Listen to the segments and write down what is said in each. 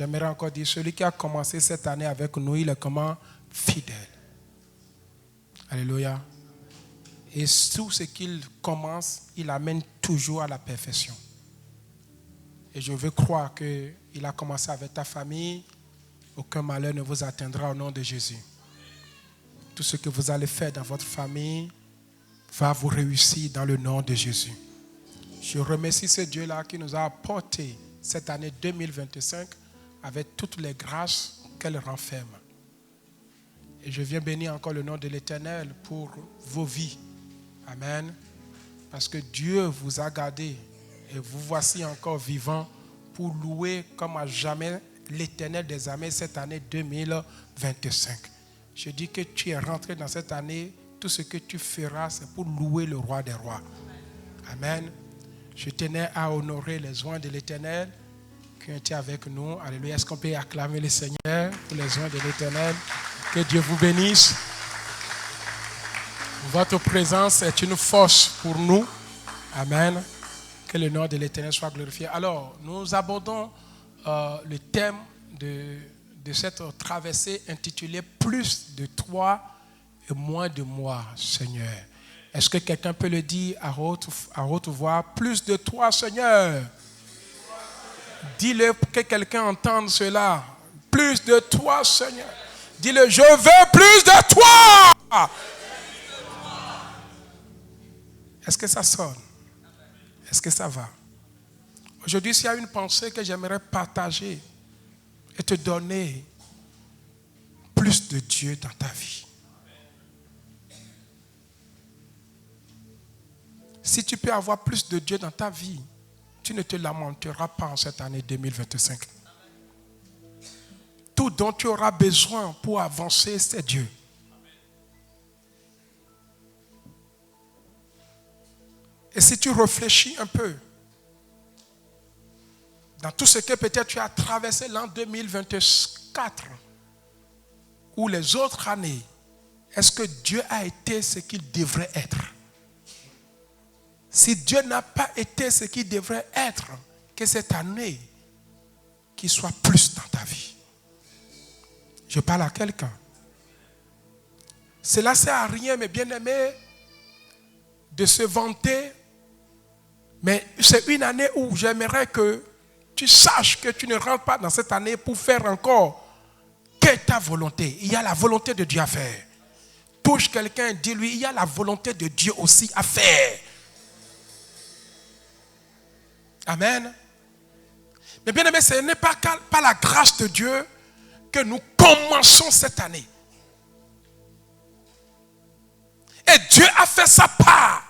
J'aimerais encore dire, celui qui a commencé cette année avec nous, il est comment? Fidèle. Alléluia. Et tout ce qu'il commence, il amène toujours à la perfection. Et je veux croire qu'il a commencé avec ta famille. Aucun malheur ne vous atteindra au nom de Jésus. Tout ce que vous allez faire dans votre famille va vous réussir dans le nom de Jésus. Je remercie ce Dieu-là qui nous a apporté cette année 2025 avec toutes les grâces qu'elle renferme. Et je viens bénir encore le nom de l'Éternel pour vos vies. Amen. Parce que Dieu vous a gardé et vous voici encore vivants pour louer comme à jamais l'Éternel des armées cette année 2025. Je dis que tu es rentré dans cette année, tout ce que tu feras, c'est pour louer le roi des rois. Amen. Je tenais à honorer les oins de l'Éternel qui ont été avec nous. Alléluia. Est-ce qu'on peut acclamer le Seigneur pour les oins de l'Éternel? Que Dieu vous bénisse. Votre présence est une force pour nous. Amen. Que le nom de l'Éternel soit glorifié. Alors, nous abordons le thème de cette traversée intitulée « Plus de toi et moins de moi, Seigneur ». Est-ce que quelqu'un peut le dire à haute voix? Plus de toi, Seigneur. Dis-le que quelqu'un entende cela. Plus de toi, Seigneur. Dis-le, je veux plus de toi. Est-ce que ça sonne? Est-ce que ça va? Aujourd'hui, s'il y a une pensée que j'aimerais partager et te donner plus de Dieu dans ta vie. Si tu peux avoir plus de Dieu dans ta vie, tu ne te lamenteras pas en cette année 2025. Tout dont tu auras besoin pour avancer, c'est Dieu. Et si tu réfléchis un peu dans tout ce que peut-être tu as traversé l'an 2024 ou les autres années, est-ce que Dieu a été ce qu'il devrait être? Si Dieu n'a pas été ce qu'il devrait être, que cette année, qu'il soit plus dans ta vie. Je parle à quelqu'un. Cela ne sert à rien, mes bien-aimés, de se vanter, mais c'est une année où j'aimerais que tu saches que tu ne rentres pas dans cette année pour faire encore que ta volonté. Il y a la volonté de Dieu à faire. Touche quelqu'un et dis-lui, il y a la volonté de Dieu aussi à faire. Amen. Mais bien aimé, ce n'est pas par la grâce de Dieu que nous commençons cette année. Et Dieu a fait sa part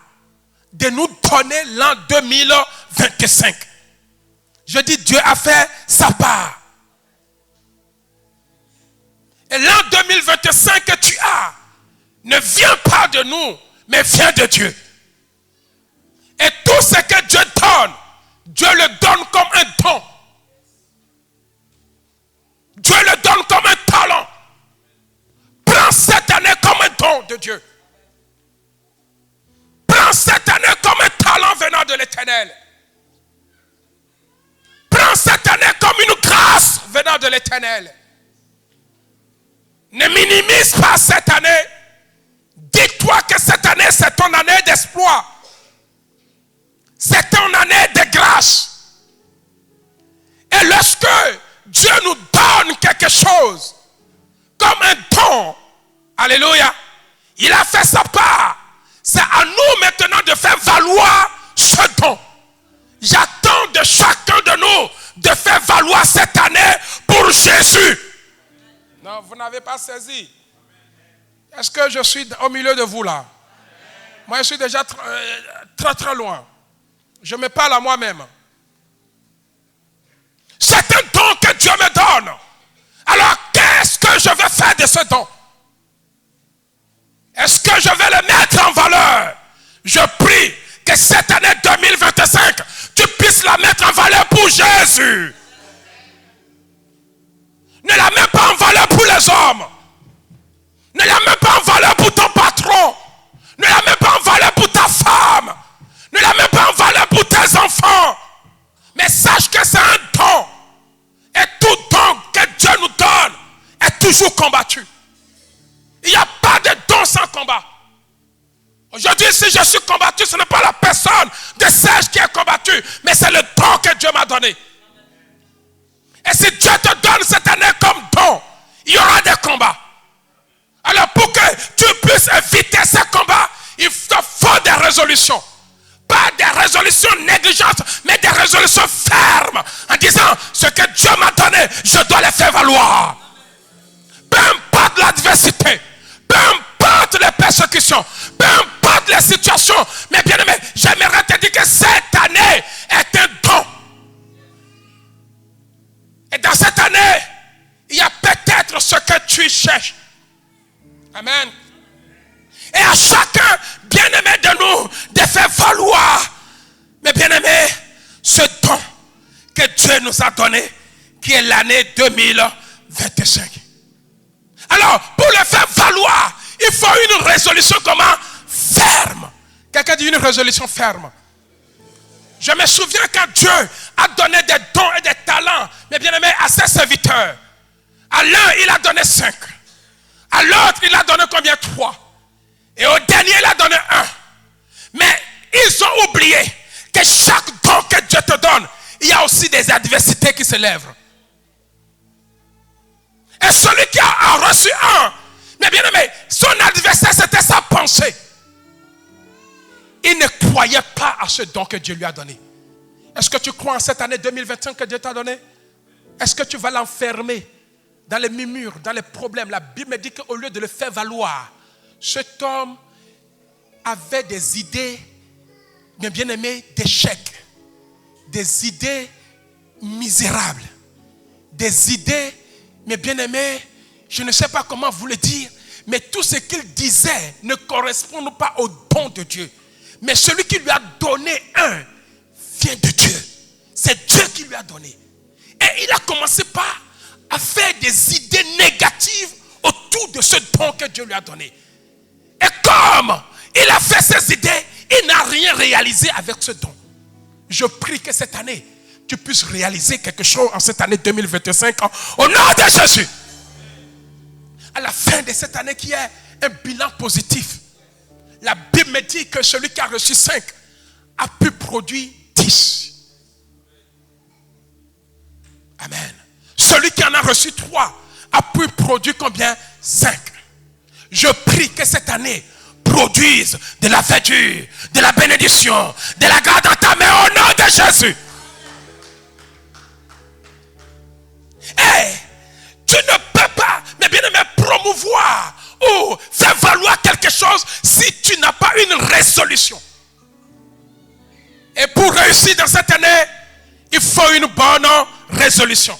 de nous donner l'an 2025. Je dis Dieu a fait sa part. Et l'an 2025 que tu as ne vient pas de nous, mais vient de Dieu. Et tout ce que Dieu donne, Dieu le donne comme un don. Dieu le donne comme un talent. Prends cette année comme un don de Dieu. Prends cette année comme un talent venant de l'Éternel. Prends cette année comme une grâce venant de l'Éternel. Ne minimise pas cette année. Dis-toi que cette année, c'est ton année d'espoir. C'est ton année de grâce. Et lorsque Dieu nous donne quelque chose, comme un don, alléluia, il a fait sa part. C'est à nous maintenant de faire valoir ce don. J'attends de chacun de nous de faire valoir cette année pour Jésus. Non, vous n'avez pas saisi. Est-ce que je suis au milieu de vous là? Moi, je suis déjà très loin. Je me parle à moi-même. C'est un don que Dieu me donne. Alors, qu'est-ce que je vais faire de ce don? Est-ce que je vais le mettre en valeur? Je prie que cette année 2025, tu puisses la mettre en valeur pour Jésus. Ne la mets pas en valeur pour les hommes. Ne la mets pas en valeur pour ton patron. Ne la mets pas en valeur pour ta femme. Ne la mets pas en valeur pour tes enfants. Mais sache que c'est un don. Et tout don toujours combattu. Il n'y a pas de don sans combat. Aujourd'hui, si je suis combattu, ce n'est pas la personne de Serge qui est combattue, mais c'est le don que Dieu m'a donné. Et si Dieu te donne cette année comme don, il y aura des combats. Alors pour que tu puisses éviter ces combats, il te faut des résolutions. Pas des résolutions négligentes, mais des résolutions fermes. En disant, ce que Dieu m'a donné, je dois les faire valoir. Peu importe l'adversité, peu importe les persécutions, peu importe les situations. Mais bien aimé, j'aimerais te dire que cette année est un don. Et dans cette année, il y a peut-être ce que tu cherches. Amen. Et à chacun, bien-aimé de nous, de faire valoir, mais bien-aimé, ce don que Dieu nous a donné, qui est l'année 2025. Alors, pour le faire valoir, il faut une résolution comment? Ferme. Quelqu'un dit une résolution ferme. Je me souviens quand Dieu a donné des dons et des talents, mais bien-aimé, à ses serviteurs. À l'un, il a donné 5. À l'autre, il a donné combien? 3. Et au dernier, il a donné 1. Mais ils ont oublié que chaque don que Dieu te donne, il y a aussi des adversités qui se lèvent. Et celui qui a reçu 1, mais bien aimé, son adversaire, c'était sa pensée. Il ne croyait pas à ce don que Dieu lui a donné. Est-ce que tu crois en cette année 2025 que Dieu t'a donné? Est-ce que tu vas l'enfermer dans les murmures, dans les problèmes? La Bible me dit qu'au lieu de le faire valoir, cet homme avait des idées, mais bien aimé, d'échecs, des idées misérables, des idées, mais bien aimé, je ne sais pas comment vous le dire, mais tout ce qu'il disait ne correspond pas au don de Dieu. Mais celui qui lui a donné un vient de Dieu. C'est Dieu qui lui a donné. Et il a commencé par à faire des idées négatives autour de ce don que Dieu lui a donné. Et comme il a fait ses idées, il n'a rien réalisé avec ce don. Je prie que cette année, tu puisses réaliser quelque chose en cette année 2025 au nom de Jésus. À la fin de cette année, qu'il y ait un bilan positif. La Bible me dit que celui qui a reçu 5 a pu produire 10. Amen. Celui qui en a reçu 3 a pu produire combien? 5. Je prie que cette année produise de la verdure, de la bénédiction, de la grâce dans ta main au nom de Jésus. Et tu ne peux pas, mais bien aimé, promouvoir ou faire valoir quelque chose si tu n'as pas une résolution. Et pour réussir dans cette année, il faut une bonne résolution.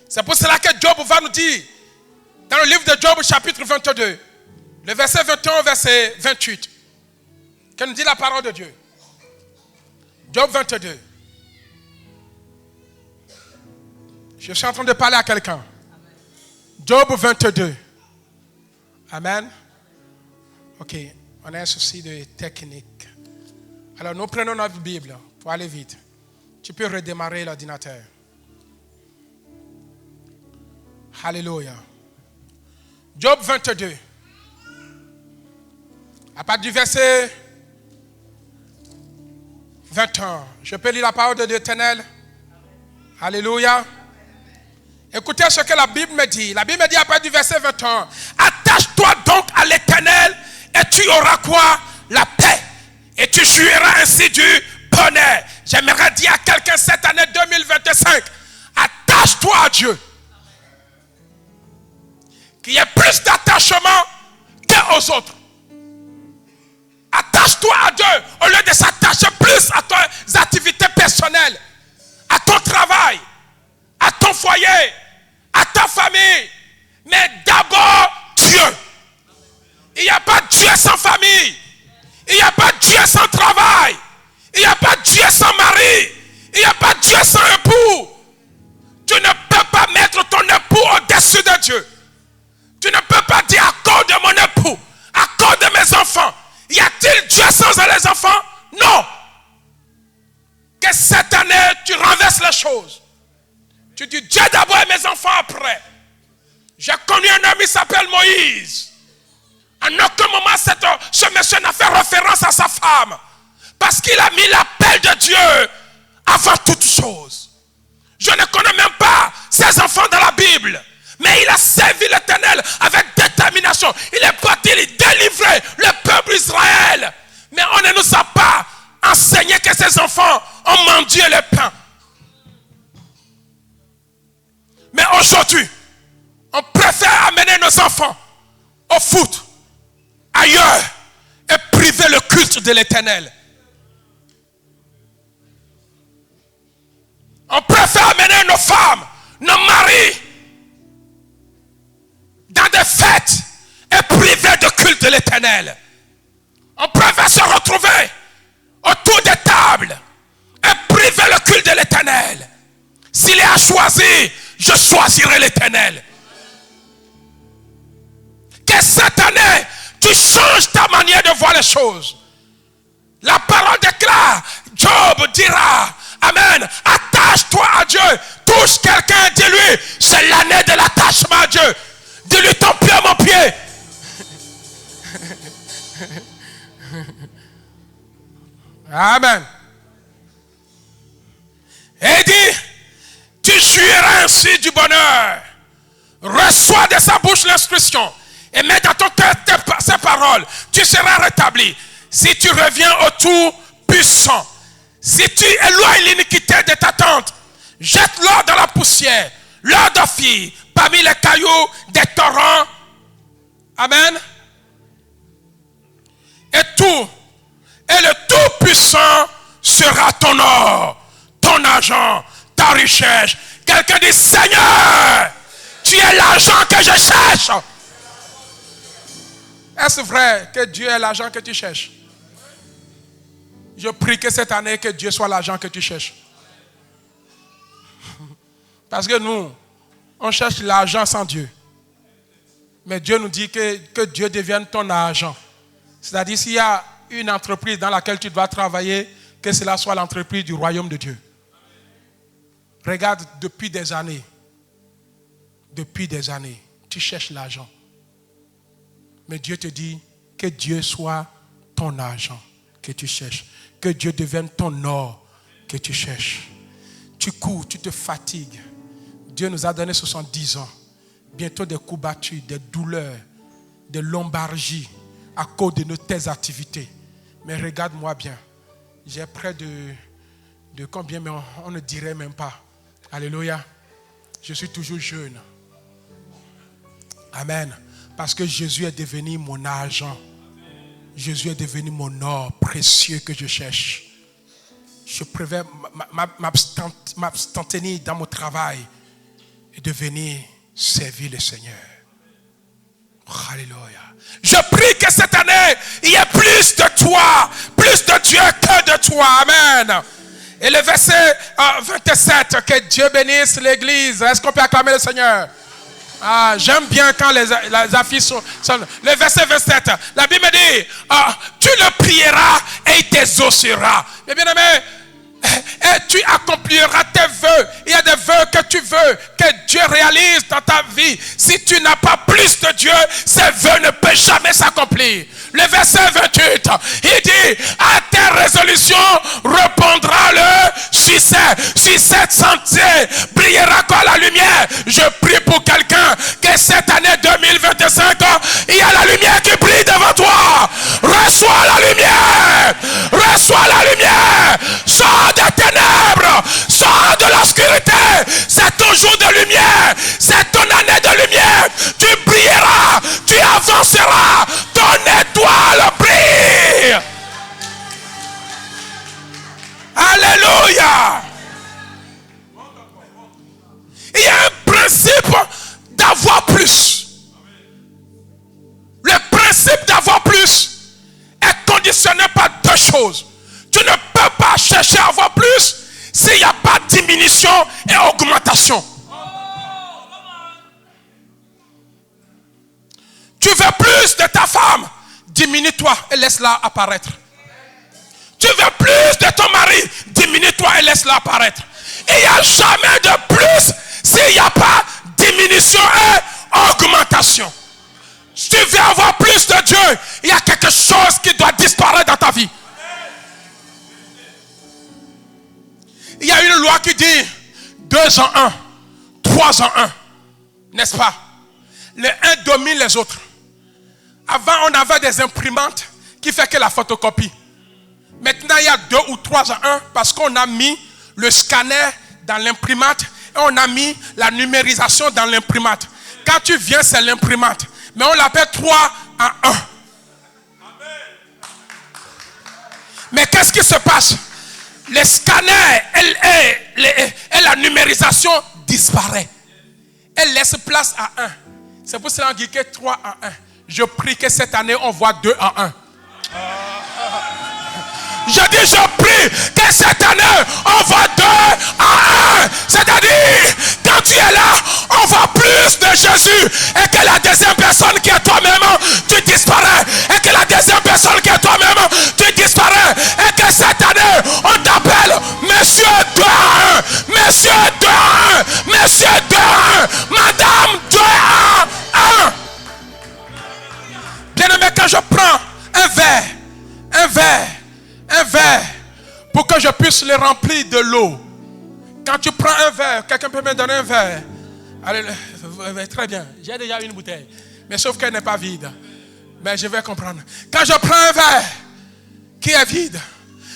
C'est pour cela que Job va nous dire, dans le livre de Job, chapitre 22, le verset 21 au verset 28, que nous dit la parole de Dieu. Job 22. Je suis en train de parler à quelqu'un. Job 22. Amen. Ok, on a un souci de technique. Alors nous prenons notre Bible pour aller vite. Tu peux redémarrer l'ordinateur. Alléluia. Job 22. À partir du verset 21. Je peux lire la parole de l'Éternel. Alléluia. Écoutez ce que la Bible me dit. La Bible me dit à partir du verset 21. Attache-toi donc à l'Éternel et tu auras quoi? La paix. Et tu jouiras ainsi du bonheur. J'aimerais dire à quelqu'un cette année 2025. Attache-toi à Dieu. Qu'il y ait plus d'attachement qu'aux autres. Attache-toi à Dieu au lieu de s'attacher plus à tes activités personnelles, à ton travail, à ton foyer, à ta famille. Mais d'abord, Dieu. Il n'y a pas Dieu sans famille. Il n'y a pas Dieu sans travail. Il n'y a pas Dieu sans mari. Il n'y a pas Dieu sans époux. Tu ne peux pas mettre ton époux au-dessus de Dieu. Tu ne peux pas dire à cause de mon époux, à cause de mes enfants. Y a-t-il Dieu sans les enfants? Non. Que cette année, tu renverses les choses. Tu dis Dieu d'abord et mes enfants après. J'ai connu un homme, il s'appelle Moïse. En aucun moment, ce monsieur n'a fait référence à sa femme. Parce qu'il a mis l'appel de Dieu avant toute chose. Je ne connais même pas ses enfants dans la Bible. Mais il a servi l'Éternel avec détermination. Il est parti délivrer le peuple d'Israël. Mais on ne nous a pas enseigné que ses enfants ont mendié le pain. Mais aujourd'hui, on préfère amener nos enfants au foot, ailleurs, et priver le culte de l'Éternel. On préfère amener nos femmes, nos maris, dans des fêtes et priver de culte de l'Éternel. On préfère se retrouver autour des tables et priver le culte de l'Éternel. S'il est à choisir, je choisirai l'Éternel. Que cette année, tu changes ta manière de voir les choses. La parole déclare, Job dira, amen, attache-toi à Dieu. Touche quelqu'un, dis-lui, c'est l'année de l'attachement à Dieu. Dis-lui, ton pied, mon pied. Amen. Et dit, tu jouiras ainsi du bonheur. Reçois de sa bouche l'instruction et mets dans ton cœur ces paroles. Tu seras rétabli. Si tu reviens au Tout-Puissant, si tu éloignes l'iniquité de ta tente, jette-le dans la poussière, l'or d'Ophir, parmi les cailloux des torrents. Amen. Et le Tout-Puissant sera ton or, ton argent, ta richesse. Quelqu'un dit, Seigneur, tu es l'argent que je cherche. Est-ce vrai que Dieu est l'argent que tu cherches? Je prie que cette année, que Dieu soit l'argent que tu cherches. Parce que nous, on cherche l'argent sans Dieu. Mais Dieu nous dit que Dieu devienne ton argent. C'est-à-dire, s'il y a une entreprise dans laquelle tu dois travailler, que cela soit l'entreprise du royaume de Dieu. Regarde, depuis des années, tu cherches l'argent. Mais Dieu te dit que Dieu soit ton argent que tu cherches. Que Dieu devienne ton or que tu cherches. Tu cours, tu te fatigues. Dieu nous a donné 70 ans. Bientôt des coups battus, des douleurs, des lombalgies à cause de tes activités. Mais regarde-moi bien. J'ai près de combien, mais on ne dirait même pas. Alléluia. Je suis toujours jeune. Amen. Parce que Jésus est devenu mon argent. Jésus est devenu mon or précieux que je cherche. Je préfère m'abstenir dans mon travail et de venir servir le Seigneur. Alléluia. Je prie que cette année, il y ait plus de toi, plus de Dieu que de toi. Amen. Et le verset 27, que Dieu bénisse l'église. Est-ce qu'on peut acclamer le Seigneur? Ah, j'aime bien quand les affiches sont... Le verset 27, la Bible dit, tu le prieras et il t'exaucera. Mais bien aimé, et tu accompliras tes vœux. Il y a des vœux que tu veux que Dieu réalise dans ta vie. Si tu n'as pas plus de Dieu, ces vœux ne peuvent jamais s'accomplir. Le verset 28, il dit, à tes résolutions répondra le succès. Sur cette santé brillera quoi la lumière. Je prie pour quelqu'un que cette année 2025, il y a la lumière qui brille devant toi. Reçois la lumière. Reçois la lumière. Sors des ténèbres. Sors de l'obscurité. C'est ton jour de lumière. C'est ton année de lumière. Tu brilleras. Tu avanceras. Ton étoile brille. Alléluia. Il y a un principe d'avoir plus. Le principe d'avoir plus est conditionné par deux choses. Tu ne peux pas chercher à avoir plus s'il n'y a pas de diminution et augmentation. Tu veux plus de ta femme, diminue-toi et laisse-la apparaître. Tu veux plus de ton mari, diminue-toi et laisse-la apparaître. Il n'y a jamais de plus s'il n'y a pas diminution et augmentation. qui dit 2 en 1, 3 en 1. N'est-ce pas? Les uns dominent les autres. Avant, on avait des imprimantes qui font que la photocopie. Maintenant, il y a 2 ou 3 en 1 parce qu'on a mis le scanner dans l'imprimante et on a mis la numérisation dans l'imprimante. Quand tu viens, c'est l'imprimante. Mais on l'appelle 3 en 1. Mais qu'est-ce qui se passe? Les scanners et la numérisation disparaît. Elle laisse place à 1. C'est pour cela qu'on dit que 3 en 1. Je prie que cette année, on voit 2 en 1. Je dis, je prie que cette année, on voit 2 en 1. C'est-à-dire, quand tu es là, on voit plus de Jésus. Et que la deuxième personne qui est toi-même, tu disparais. Et que la deuxième personne qui est toi-même, tu disparais. Et que cette année, on t'appelle Monsieur 2 en 1. Monsieur 2 en 1. Monsieur 2 en 1. Madame 2 en 1. Bien-aimé, quand je prends un verre, pour que je puisse le remplir de l'eau. Quand tu prends un verre, quelqu'un peut me donner un verre. Allez, très bien, j'ai déjà une bouteille. Mais sauf qu'elle n'est pas vide. Mais je vais comprendre. Quand je prends un verre qui est vide,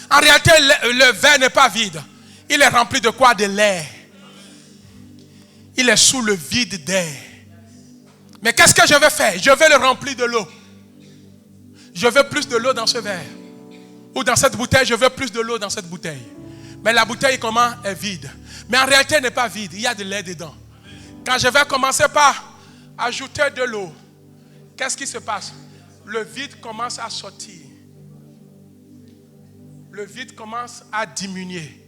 en réalité, le verre n'est pas vide. Il est rempli de quoi? De l'air. Il est sous le vide d'air. Mais qu'est-ce que je vais faire? Je vais le remplir de l'eau. Je veux plus de l'eau dans ce verre. Ou dans cette bouteille, je veux plus de l'eau dans cette bouteille. Mais la bouteille, comment? Est vide. Mais en réalité, elle n'est pas vide. Il y a de l'air dedans. Quand je vais commencer par ajouter de l'eau, qu'est-ce qui se passe? Le vide commence à sortir. Le vide commence à diminuer.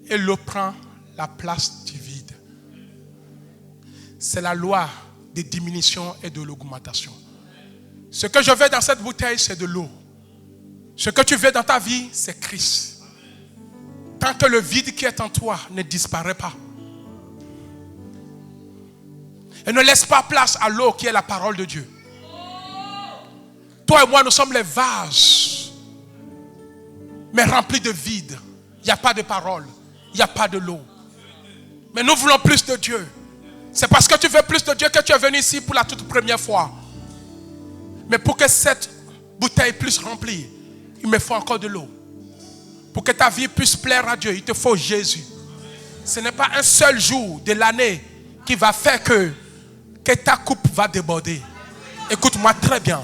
Et l'eau prend la place du vide. C'est la loi de diminution et de l'augmentation. Ce que je veux dans cette bouteille, c'est de l'eau. Ce que tu veux dans ta vie, c'est Christ. Tant que le vide qui est en toi ne disparaît pas. Et ne laisse pas place à l'eau qui est la parole de Dieu. Toi et moi, nous sommes les vases, mais remplis de vide. Il n'y a pas de parole, il n'y a pas de l'eau. Mais nous voulons plus de Dieu. C'est parce que tu veux plus de Dieu que tu es venu ici pour la toute première fois. Mais pour que cette bouteille puisse remplir, il me faut encore de l'eau. Pour que ta vie puisse plaire à Dieu, il te faut Jésus. Ce n'est pas un seul jour de l'année qui va faire que ta coupe va déborder. Écoute-moi très bien.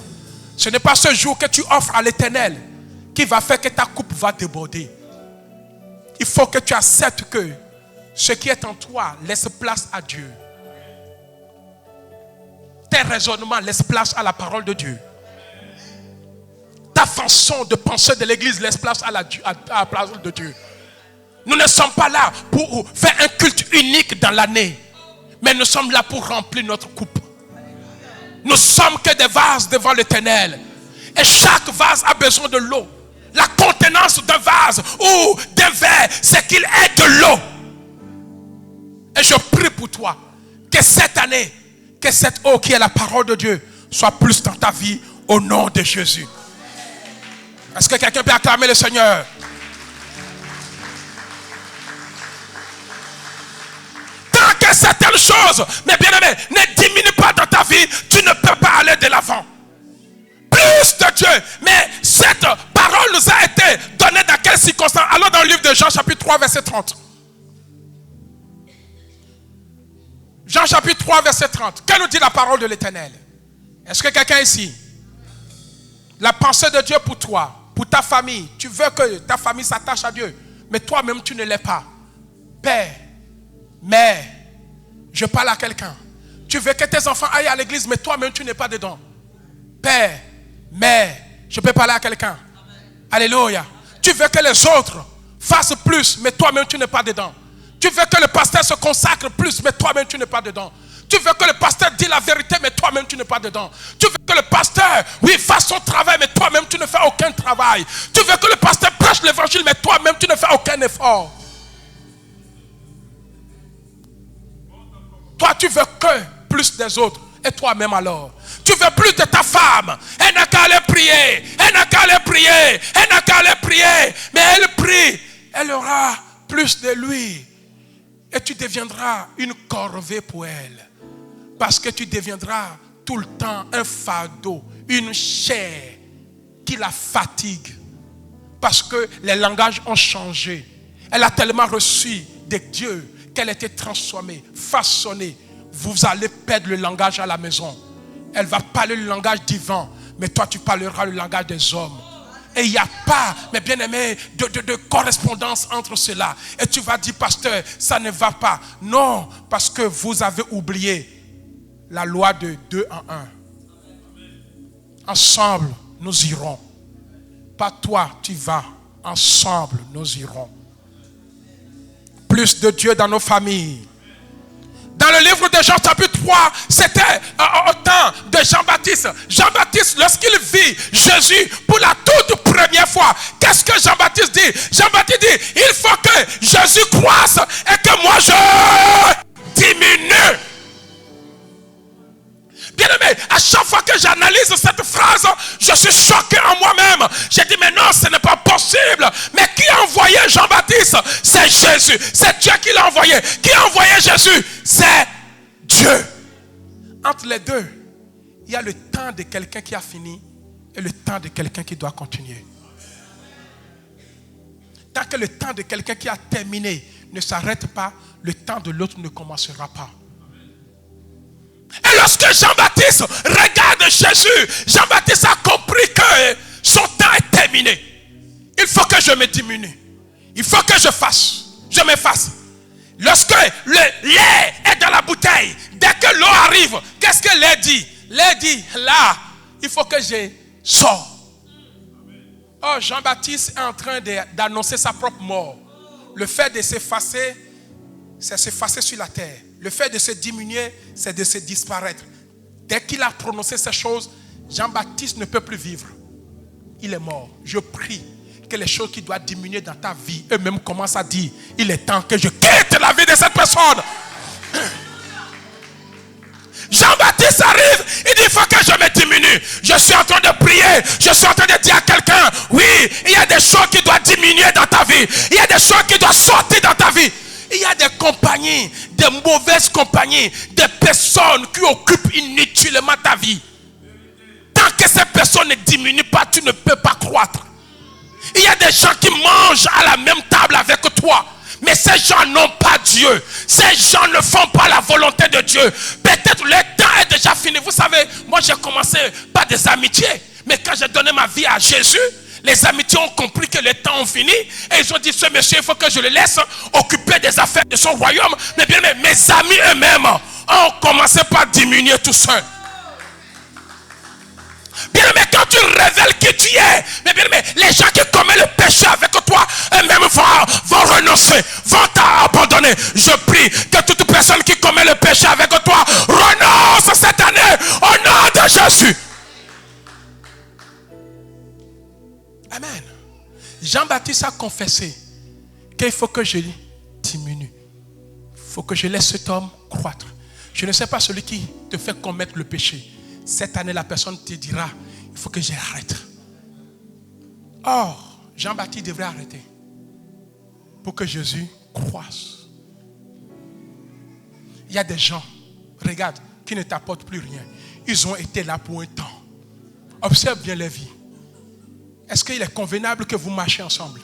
Ce n'est pas ce jour que tu offres à l'Éternel qui va faire que ta coupe va déborder. Il faut que tu acceptes que ce qui est en toi laisse place à Dieu. Tes raisonnements laissent place à la parole de Dieu. Ta façon de penser de l'église laisse place à la parole de Dieu. Nous ne sommes pas là pour faire un culte unique dans l'année. Mais nous sommes là pour remplir notre coupe. Nous sommes que des vases devant l'Éternel. Et chaque vase a besoin de l'eau. La contenance d'un vase ou d'un verre, c'est qu'il ait de l'eau. Et je prie pour toi que cette année, que cette eau qui est la parole de Dieu soit plus dans ta vie au nom de Jésus. Est-ce que quelqu'un peut acclamer le Seigneur? Tant que certaines choses, mais bien aimé, ne diminuent pas dans ta vie, tu ne peux pas aller de l'avant. Plus de Dieu. Mais cette parole nous a été donnée dans quelles circonstances? Allons dans le livre de Jean chapitre 3 verset 30. Jean chapitre 3 verset 30. Que nous dit la parole de l'Éternel? Est-ce que quelqu'un ici? La pensée de Dieu pour toi, pour ta famille. Tu veux que ta famille s'attache à Dieu, mais toi-même tu ne l'es pas. Père, mère, je parle à quelqu'un. Tu veux que tes enfants aillent à l'église, mais toi-même tu n'es pas dedans. Père, mère, je peux parler à quelqu'un. Alléluia. Tu veux que les autres fassent plus, mais toi-même tu n'es pas dedans. Tu veux que le pasteur se consacre plus, mais toi-même tu n'es pas dedans. Tu veux que le pasteur dise la vérité, mais toi-même tu n'es pas dedans. Tu veux que le pasteur, oui, fasse son travail, mais toi-même tu ne fais aucun travail. Tu veux que le pasteur prêche l'évangile, mais toi-même tu ne fais aucun effort. Toi tu veux que plus des autres, et toi-même alors. Tu veux plus de ta femme. Elle n'a qu'à aller prier. Elle n'a qu'à aller prier. Elle n'a qu'à aller prier. Mais elle prie. Elle aura plus de lui. Et tu deviendras une corvée pour elle. Parce que tu deviendras tout le temps un fardeau, une chair qui la fatigue. Parce que les langages ont changé. Elle a tellement reçu de Dieu qu'elle a été transformée, façonnée. Vous allez perdre le langage à la maison. Elle va parler le langage divin, mais toi tu parleras le langage des hommes. Et il n'y a pas, mes bien-aimés, de correspondance entre cela. Et tu vas dire, pasteur, ça ne va pas. Non, parce que vous avez oublié la loi de 2 en 1. Ensemble, nous irons. Pas toi, tu vas. Ensemble, nous irons. Plus de Dieu dans nos familles. Dans le livre de Jean chapitre 3, c'était au temps de Jean-Baptiste. Jean-Baptiste, lorsqu'il vit Jésus pour la toute première fois, qu'est-ce que Jean-Baptiste dit? Jean-Baptiste dit, il faut que Jésus croisse et que moi je diminue. Bien aimé, à chaque fois que j'analyse cette phrase, je suis choqué en moi-même. J'ai dit, mais non, ce n'est pas possible. Mais qui a envoyé Jean-Baptiste? C'est Jésus. C'est Dieu qui l'a envoyé. Qui a envoyé Jésus? C'est Dieu. Entre les deux, il y a le temps de quelqu'un qui a fini et le temps de quelqu'un qui doit continuer. Tant que le temps de quelqu'un qui a terminé ne s'arrête pas, le temps de l'autre ne commencera pas. Et lorsque Jean-Baptiste regarde Jésus, Jean-Baptiste a compris que son temps est terminé. Il faut que je me diminue. Il faut que je m'efface. Lorsque le lait est dans la bouteille, dès que l'eau arrive, qu'est-ce que lait dit? Lait dit, là, il faut que je sorte. Oh, Jean-Baptiste est en train d'annoncer sa propre mort. Le fait de s'effacer, c'est s'effacer sur la terre. Le fait de se diminuer, c'est de se disparaître. Dès qu'il a prononcé ces choses, Jean-Baptiste ne peut plus vivre. Il est mort. Je prie que les choses qui doivent diminuer dans ta vie, eux-mêmes commencent à dire, il est temps que je quitte la vie de cette personne. Jean-Baptiste arrive, il dit, il faut que je me diminue. Je suis en train de prier, je suis en train de dire à quelqu'un, oui, il y a des choses qui doivent diminuer dans ta vie. Il y a des choses qui doivent sortir dans ta vie. Il y a des compagnies, des mauvaises compagnies, des personnes qui occupent inutilement ta vie. Tant que ces personnes ne diminuent pas, tu ne peux pas croître. Il y a des gens qui mangent à la même table avec toi. Mais ces gens n'ont pas Dieu. Ces gens ne font pas la volonté de Dieu. Peut-être le temps est déjà fini. Vous savez, moi j'ai commencé par des amitiés. Mais quand j'ai donné ma vie à Jésus, les amitiés ont compris que les temps ont fini. Et ils ont dit, ce monsieur, il faut que je le laisse occuper des affaires de son royaume. Mais bien, mes amis eux-mêmes ont commencé par diminuer tout seul. Bien, mais quand tu révèles qui tu es, mais bien, les gens qui commettent le péché avec toi, eux-mêmes vont renoncer, vont t'abandonner. Je prie que toute personne qui commet le péché avec toi renonce cette année au nom de Jésus. Amen. Jean-Baptiste a confessé qu'il faut que je diminue. Il faut que je laisse cet homme croître. Je ne sais pas celui qui te fait commettre le péché. Cette année, la personne te dira, il faut que j'arrête. Or, Jean-Baptiste devrait arrêter pour que Jésus croisse. Il y a des gens, regarde, qui ne t'apportent plus rien. Ils ont été là pour un temps. Observe bien les vies. Est-ce qu'il est convenable que vous marchiez ensemble?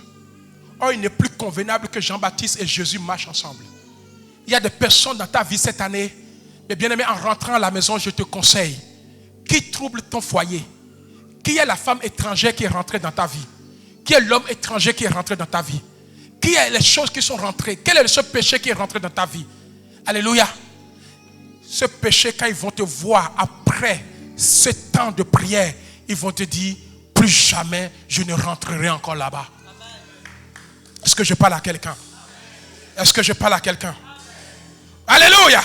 Or, il n'est plus convenable que Jean-Baptiste et Jésus marchent ensemble. Il y a des personnes dans ta vie cette année, mais bien aimé, en rentrant à la maison, je te conseille, qui trouble ton foyer? Qui est la femme étrangère qui est rentrée dans ta vie? Qui est l'homme étranger qui est rentré dans ta vie? Qui est les choses qui sont rentrées? Quel est ce péché qui est rentré dans ta vie? Alléluia. Ce péché, quand ils vont te voir après ce temps de prière, ils vont te dire, plus jamais je ne rentrerai encore là-bas. Est-ce que je parle à quelqu'un? Est-ce que je parle à quelqu'un? Alléluia.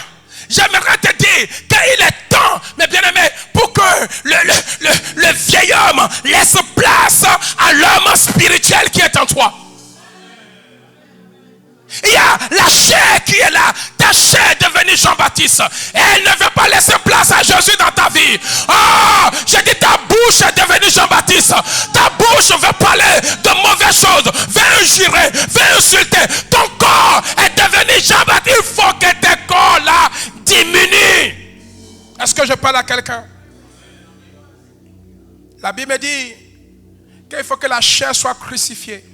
J'aimerais te dire qu'il est temps, mes bien-aimés, pour que le vieil homme laisse place à l'homme spirituel qui est en toi. Il y a la chair qui est là. Ta chair est devenue Jean-Baptiste. Elle ne veut pas laisser place à Jésus dans ta vie. Oh, j'ai dit ta bouche bouche est devenue Jean-Baptiste. Ta bouche veut parler de mauvaises choses, veut injurer, veut insulter. Ton corps est devenu Jean-Baptiste. Il faut que tes corps là diminuent. Est-ce que je parle à quelqu'un? La Bible dit qu'il faut que la chair soit crucifiée.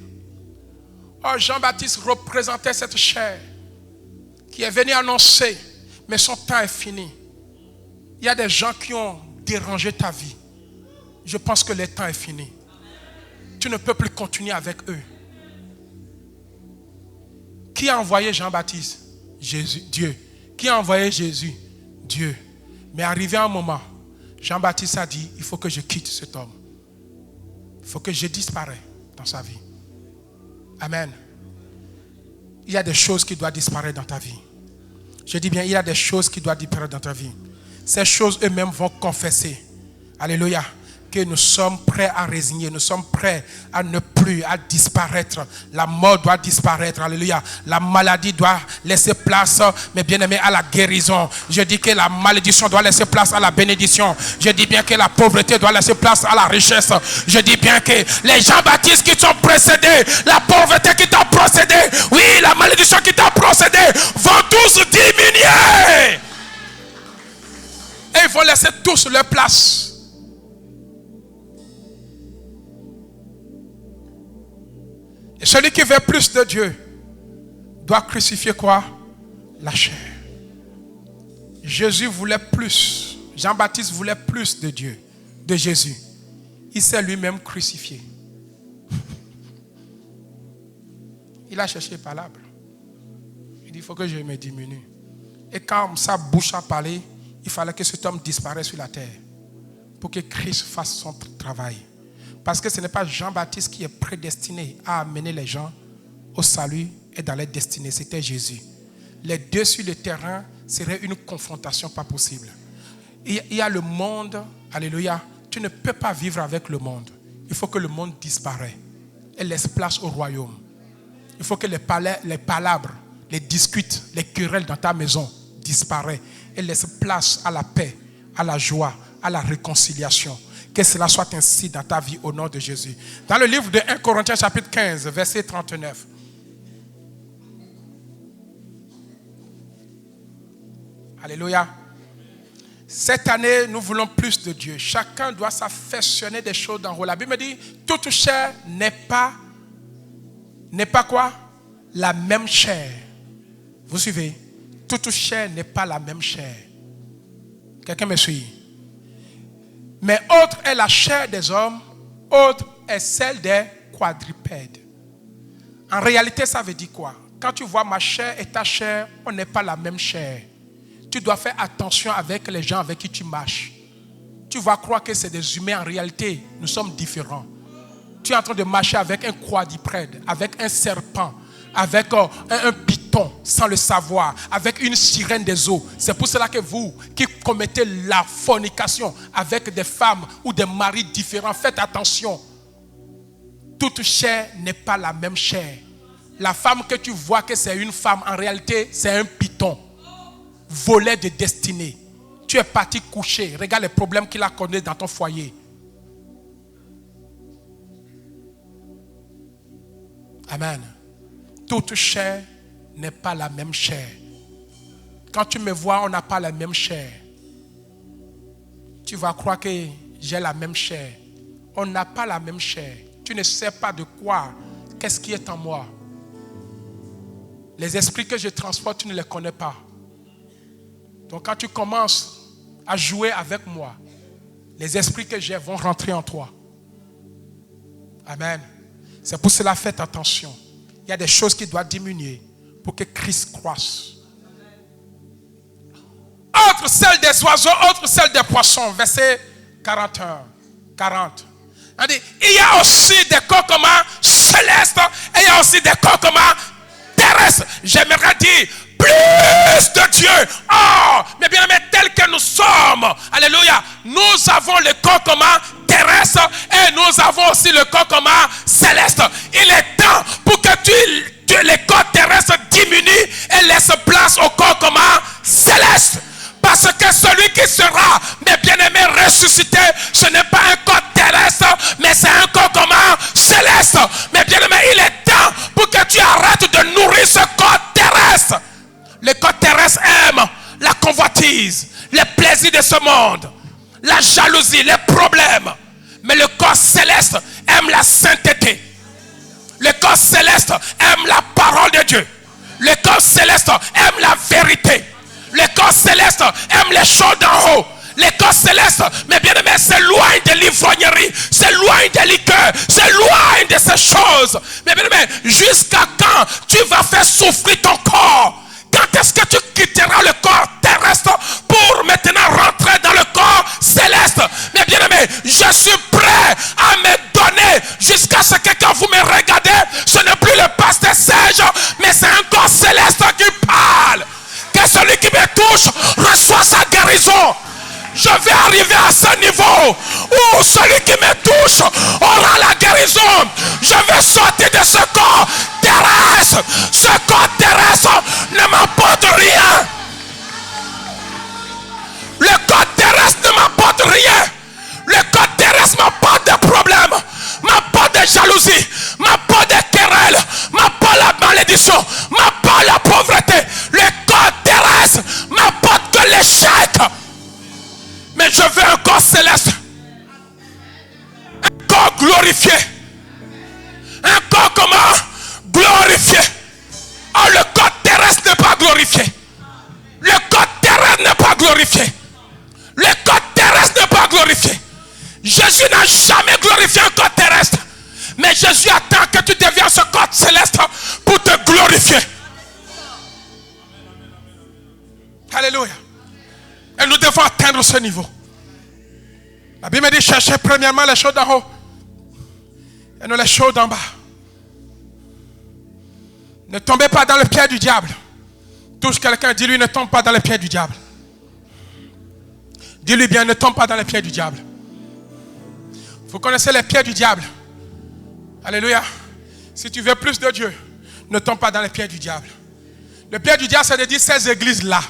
Or, Jean-Baptiste représentait cette chair qui est venue annoncer, mais son temps est fini. Il y a des gens qui ont dérangé ta vie. Je pense que le temps est fini. Tu ne peux plus continuer avec eux. Qui a envoyé Jean-Baptiste? Jésus, Dieu. Qui a envoyé Jésus? Dieu. Mais arrivé un moment, Jean-Baptiste a dit, il faut que je quitte cet homme. Il faut que je disparaisse dans sa vie. Amen. Il y a des choses qui doivent disparaître dans ta vie. Je dis bien, il y a des choses qui doivent disparaître dans ta vie. Ces choses eux-mêmes vont confesser. Alléluia. Que nous sommes prêts à résigner, nous sommes prêts à ne plus, à disparaître. La mort doit disparaître, alléluia. La maladie doit laisser place, mes bien-aimés, à la guérison. Je dis que la malédiction doit laisser place à la bénédiction. Je dis bien que la pauvreté doit laisser place à la richesse. Je dis bien que les Jean-Baptiste qui t'ont précédé, la pauvreté qui t'a procédé, oui, la malédiction qui t'a procédé, vont tous diminuer. Et ils vont laisser tous leur place. Et celui qui veut plus de Dieu doit crucifier quoi? La chair. Jésus voulait plus. Jean-Baptiste voulait plus de Dieu, de Jésus. Il s'est lui-même crucifié. Il a cherché palable. Il dit, il faut que je me diminue. Et quand sa bouche a parlé, il fallait que cet homme disparaisse sur la terre pour que Christ fasse son travail. Parce que ce n'est pas Jean-Baptiste qui est prédestiné à amener les gens au salut et dans leur destinée. C'était Jésus. Les deux sur le terrain serait une confrontation pas possible. Il y a le monde, alléluia. Tu ne peux pas vivre avec le monde. Il faut que le monde disparaisse et laisse place au royaume. Il faut que les palabres, les disputes, les querelles dans ta maison disparaissent et laisse place à la paix, à la joie, à la réconciliation. Que cela soit ainsi dans ta vie au nom de Jésus. Dans le livre de 1 Corinthiens chapitre 15, verset 39. Alléluia. Cette année, nous voulons plus de Dieu. Chacun doit s'affectionner des choses d'en haut. La Bible me dit, toute chair n'est pas quoi? La même chair. Vous suivez? Toute chair n'est pas la même chair. Quelqu'un me suit? Mais autre est la chair des hommes, autre est celle des quadrupèdes. En réalité, ça veut dire quoi? Quand tu vois ma chair et ta chair, on n'est pas la même chair. Tu dois faire attention avec les gens avec qui tu marches. Tu vas croire que c'est des humains. En réalité, nous sommes différents. Tu es en train de marcher avec un quadrupède, avec un serpent, avec un python, sans le savoir, avec une sirène des eaux. C'est pour cela que vous, qui commettez la fornication avec des femmes ou des maris différents, faites attention. Toute chair n'est pas la même chair. La femme que tu vois que c'est une femme, en réalité, c'est un python. Volet de destinée. Tu es parti coucher. Regarde les problèmes qu'il a connus dans ton foyer. Amen. Toute chair n'est pas la même chair. Quand tu me vois, on n'a pas la même chair. Tu vas croire que j'ai la même chair. On n'a pas la même chair. Tu ne sais pas de quoi. Qu'est-ce qui est en moi? Les esprits que je transporte, tu ne les connais pas. Donc quand tu commences à jouer avec moi, les esprits que j'ai vont rentrer en toi. Amen. C'est pour cela, faites attention. Il y a des choses qui doivent diminuer pour que Christ croisse. Autre celle des oiseaux, autre celle des poissons. Verset 41, 40. On dit, il y a aussi des corps communs célestes et il y a aussi des corps communs terrestres. J'aimerais dire plus de Dieu. Oh, mais bien aimé, tel que nous sommes, alléluia, nous avons le corps commun terrestre et nous avons aussi le corps commun céleste. Il est temps pour que les corps terrestres diminuent et laissent place au corps commun céleste. Parce que celui qui sera, mes bien-aimés, ressuscité, ce n'est pas un corps convoitises, les plaisirs de ce monde, la jalousie, les problèmes. Mais le corps céleste aime la sainteté. Le corps céleste aime la parole de Dieu. Le corps céleste aime la vérité. Le corps céleste aime les choses d'en haut. Le corps céleste, mes bien-aimés, s'éloigne de l'ivrognerie, s'éloigne des liqueurs, s'éloigne de ces choses. Mes bien-aimés, jusqu'à quand tu vas faire souffrir ton corps? Quand est-ce que tu quitteras le corps terrestre pour maintenant rentrer dans le corps céleste? Mes bien-aimés, je suis prêt à me donner jusqu'à ce que quand vous me regardez, ce n'est plus le pasteur Serge, mais c'est un corps céleste qui parle. Que celui qui me touche reçoit sa guérison. Je vais arriver à ce niveau où celui qui me touche aura la guérison. Je vais sortir de ce corps terrestre. Ce corps terrestre ne m'apporte rien. Le corps terrestre ne m'apporte rien. Le corps terrestre m'apporte des problèmes, m'apporte des jalousies, m'apporte des querelles, m'apporte la malédiction, m'apporte la pauvreté. Le corps terrestre m'apporte que l'échec. Mais je veux un corps céleste. Un corps glorifié. Un corps comment? Glorifié. Oh, le corps terrestre n'est pas glorifié. Le corps terrestre n'est pas glorifié. Le corps terrestre n'est pas glorifié. Jésus n'a jamais glorifié un corps terrestre. Mais Jésus attend que tu deviennes ce corps céleste pour te glorifier. Alléluia. Et nous devons atteindre ce niveau. La Bible me dit cherchez premièrement les choses d'en haut et non les choses d'en bas. Ne tombez pas dans le piège du diable. Touche quelqu'un, dis-lui ne tombe pas dans le piège du diable. Dis-lui bien, ne tombe pas dans le piège du diable. Vous connaissez les pièges du diable. Alléluia. Si tu veux plus de Dieu, ne tombe pas dans les pièges du diable. Le piège du diable, c'est de dire ces églises-là.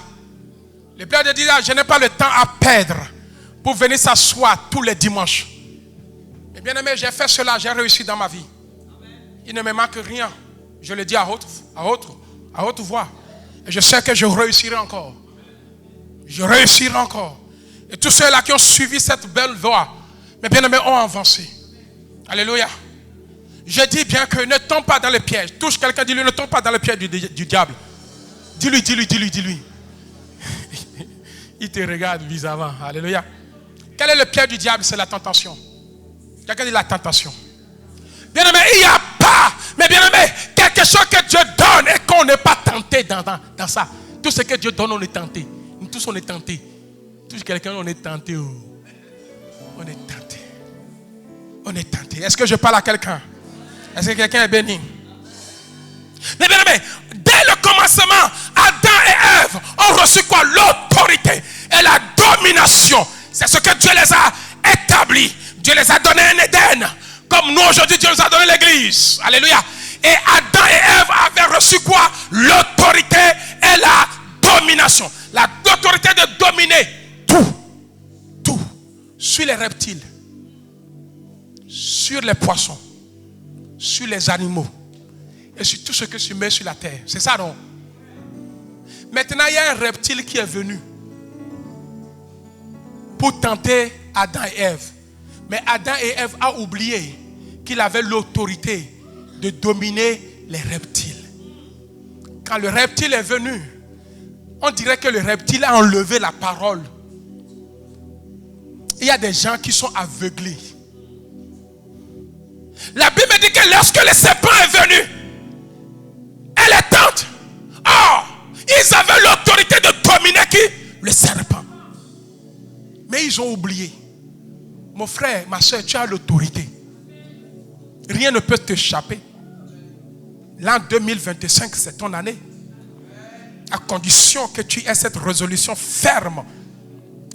Le piège de dire, je n'ai pas le temps à perdre pour venir s'asseoir tous les dimanches. Mais bien aimé, j'ai fait cela, j'ai réussi dans ma vie. Il ne me manque rien. Je le dis à haute voix. Et je sais que je réussirai encore. Je réussirai encore. Et tous ceux-là qui ont suivi cette belle voie, mes bien-aimés, ont avancé. Alléluia. Je dis bien que ne tombe pas dans le piège. Touche quelqu'un, dis-lui, ne tombe pas dans le piège du diable. Dis-lui. Il te regarde vis-à-vis. Alléluia. Quel est le piège du diable? C'est la tentation. Quelqu'un dit la tentation. Bien-aimé, il n'y a pas, mais bien-aimé, quelque chose que Dieu donne et qu'on n'est pas tenté dans ça. Tout ce que Dieu donne, on est tenté. Nous tous, on est tentés. Touche quelqu'un, on est tenté. On est tenté. On est tenté. Est-ce que je parle à quelqu'un? Est-ce que quelqu'un est béni? Mais bien aimé, dès le commencement, Adam et Ève ont reçu quoi? L'autorité et la domination. C'est ce que Dieu les a établis. Dieu les a donné un Éden. Comme nous aujourd'hui, Dieu nous a donné l'église. Alléluia. Et Adam et Ève avaient reçu quoi? L'autorité et la domination. L'autorité de dominer tout. Sur les reptiles, sur les poissons, sur les animaux et sur tout ce que tu mets sur la terre. C'est ça, non? Maintenant, il y a un reptile qui est venu pour tenter Adam et Ève. Mais Adam et Ève ont oublié qu'il avait l'autorité de dominer les reptiles. Quand le reptile est venu, on dirait que le reptile a enlevé la parole. Il y a des gens qui sont aveuglés. La Bible dit que lorsque le serpent est venu, et les tente. Oh, ils avaient l'autorité de dominer qui? Le serpent. Mais ils ont oublié. Mon frère, ma soeur, tu as l'autorité. Rien ne peut t'échapper. L'an 2025, c'est ton année. À condition que tu aies cette résolution ferme.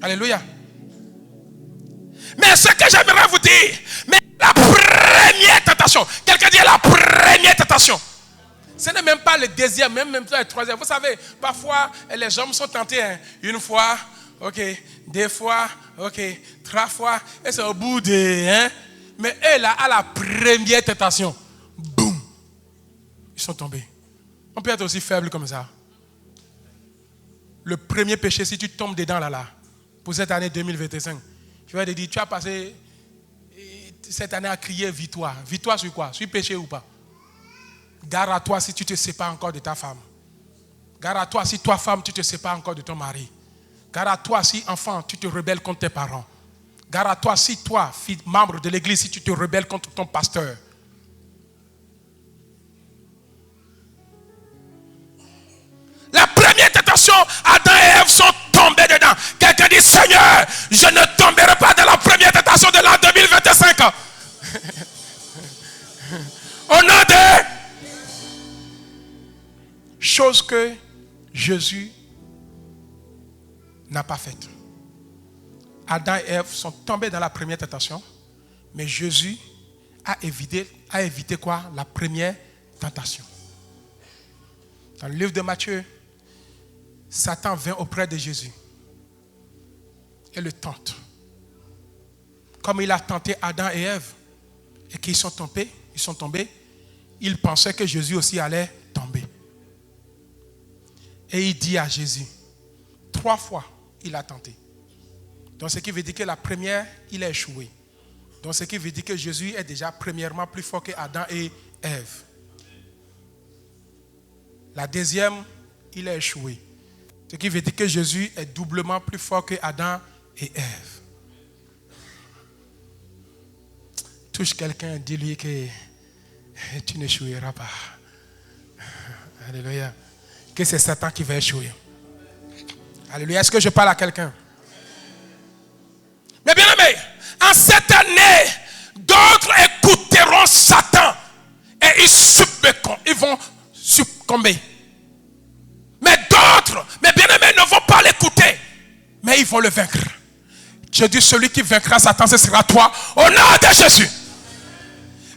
Alléluia. Mais ce que j'aimerais vous dire, mais la première tentation, quelqu'un dit la première tentation. Ce n'est même pas le deuxième, même pas le troisième. Vous savez, parfois, les hommes sont tentés une fois, ok, deux fois, ok, trois fois, et c'est au bout de... mais eux, là, à la première tentation, boum, ils sont tombés. On peut être aussi faible comme ça. le premier péché, si tu tombes dedans là, pour cette année 2025, je vais te dire, tu as passé cette année à crier victoire. Victoire sur quoi? Sur péché ou pas? Gare à toi si tu te sépares encore de ta femme. Gare à toi si toi, femme, tu te sépares encore de ton mari. Gare à toi si, enfant, tu te rebelles contre tes parents. Gare à toi si toi, fille, membre de l'église, si tu te rebelles contre ton pasteur. La première tentation, Adam et Ève sont tombés dedans. Quelqu'un dit, Seigneur, je ne tomberai pas dans la première tentation de l'an 2025. Au nom de... Chose que Jésus n'a pas faite. Adam et Ève sont tombés dans la première tentation, mais Jésus a évité quoi? La première tentation. Dans le livre de Matthieu, Satan vient auprès de Jésus et le tente. Comme il a tenté Adam et Ève et qu'ils sont tombés, il pensait que Jésus aussi allait tomber. Et il dit à Jésus, 3 fois, il a tenté. Donc ce qui veut dire que la première, il a échoué. Donc ce qui veut dire que Jésus est déjà premièrement plus fort que Adam et Ève. La deuxième, il a échoué. Ce qui veut dire que Jésus est doublement plus fort que Adam et Ève. Touche quelqu'un, dis-lui que tu n'échoueras pas. Alléluia. Que c'est Satan qui va échouer. Alléluia. Est-ce que je parle à quelqu'un? Mais bien aimé, en cette année, d'autres écouteront Satan et ils vont succomber. Mais d'autres, mes bien-aimés, ne vont pas l'écouter, mais ils vont le vaincre. Je dis, celui qui vaincra Satan, ce sera toi, au nom de Jésus.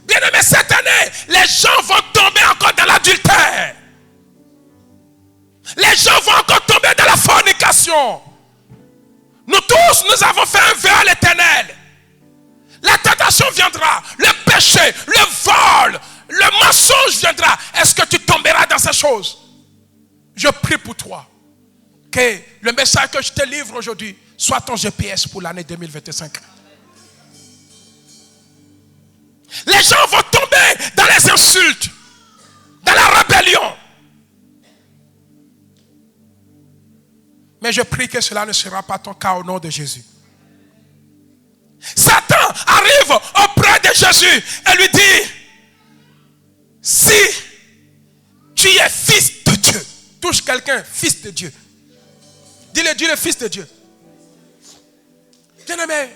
Bien-aimés, cette année, les gens vont tomber encore dans l'adultère. Les gens vont encore tomber dans la fornication. Nous tous, nous avons fait un vœu à l'Éternel. La tentation viendra, le péché, le vol, le mensonge viendra. Est-ce que tu tomberas dans ces choses? Je prie pour toi que le message que je te livre aujourd'hui soit ton GPS pour l'année 2025. Les gens vont tomber dans les insultes, dans la rébellion. Mais je prie que cela ne sera pas ton cas au nom de Jésus. Satan arrive auprès de Jésus et lui dit, si tu es fils de Dieu, touche quelqu'un, fils de Dieu. Dis-le, Dieu le fils de Dieu. Bien-aimé,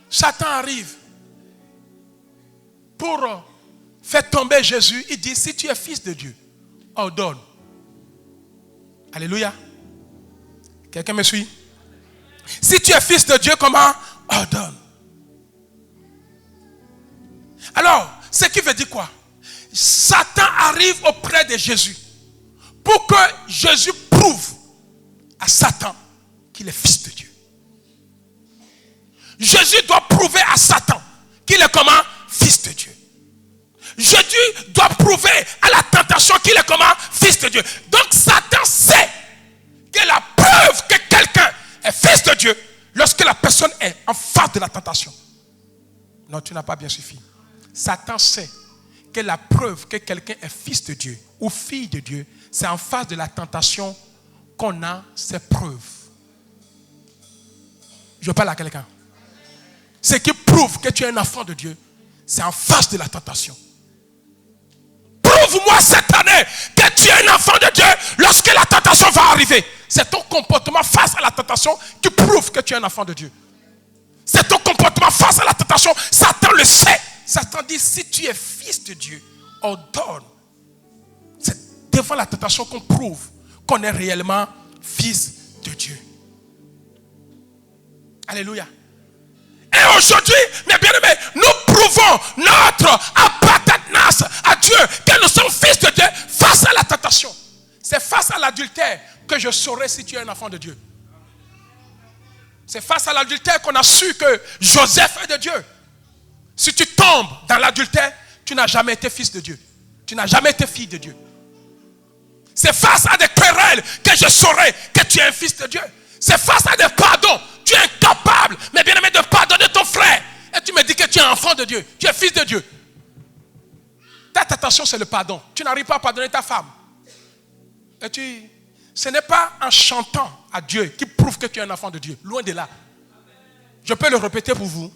Satan arrive pour faire tomber Jésus. Il dit, si tu es fils de Dieu, ordonne. Alléluia. Quelqu'un me suit? Si tu es fils de Dieu, comment? Ordonne. Alors, ce qui veut dire quoi? Satan arrive auprès de Jésus pour que Jésus prouve à Satan qu'il est fils de Dieu. Jésus doit prouver à Satan qu'il est comment? Fils de Dieu. Jésus doit prouver à la tentation qu'il est comment? Fils de Dieu. Donc Satan sait que la preuve que quelqu'un est fils de Dieu lorsque la personne est en face de la tentation. Non, tu n'as pas bien suffi. Satan sait que la preuve que quelqu'un est fils de Dieu ou fille de Dieu, c'est en face de la tentation qu'on a ces preuves. Je parle à quelqu'un. Ce qui prouve que tu es un enfant de Dieu, c'est en face de la tentation. Prouve-moi cette année que tu es un enfant de Dieu lorsque la tentation va arriver. C'est ton comportement face à la tentation qui prouve que tu es un enfant de Dieu. C'est ton comportement face à la tentation. Satan le sait. Satan dit, si tu es fils de Dieu, ordonne. C'est devant la tentation qu'on prouve qu'on est réellement fils de Dieu. Alléluia. Et aujourd'hui, mes bien-aimés, nous prouvons notre appartenance à Dieu, que nous sommes fils de Dieu face à la tentation. C'est face à l'adultère que je saurai si tu es un enfant de Dieu. C'est face à l'adultère qu'on a su que Joseph est de Dieu. Si tu tombes dans l'adultère, tu n'as jamais été fils de Dieu. Tu n'as jamais été fille de Dieu. C'est face à des querelles que je saurai que tu es un fils de Dieu. C'est face à des pardons. Tu es incapable, mais bien aimé, de pardonner ton frère. Et tu me dis que tu es enfant de Dieu. Tu es fils de Dieu. Ta attention, c'est le pardon. Tu n'arrives pas à pardonner ta femme. Et ce n'est pas en chantant à Dieu qui prouve que tu es un enfant de Dieu. Loin de là. Je peux le répéter pour vous.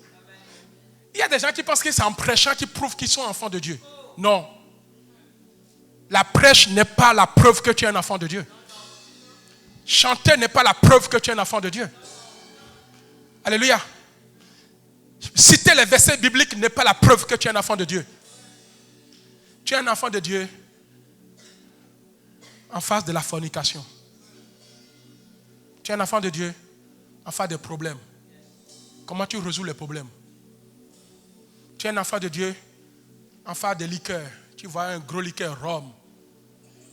Il y a des gens qui pensent que c'est en prêchant qu'ils prouvent qu'ils sont enfants de Dieu. Non. La prêche n'est pas la preuve que tu es un enfant de Dieu. Chanter n'est pas la preuve que tu es un enfant de Dieu. Alléluia. Citer les versets bibliques n'est pas la preuve que tu es un enfant de Dieu. Tu es un enfant de Dieu en face de la fornication. Tu es un enfant de Dieu en face des problèmes. Comment tu résous les problèmes? Tu es un enfant de Dieu en face des liqueurs. Tu vois un gros liqueur, rhum.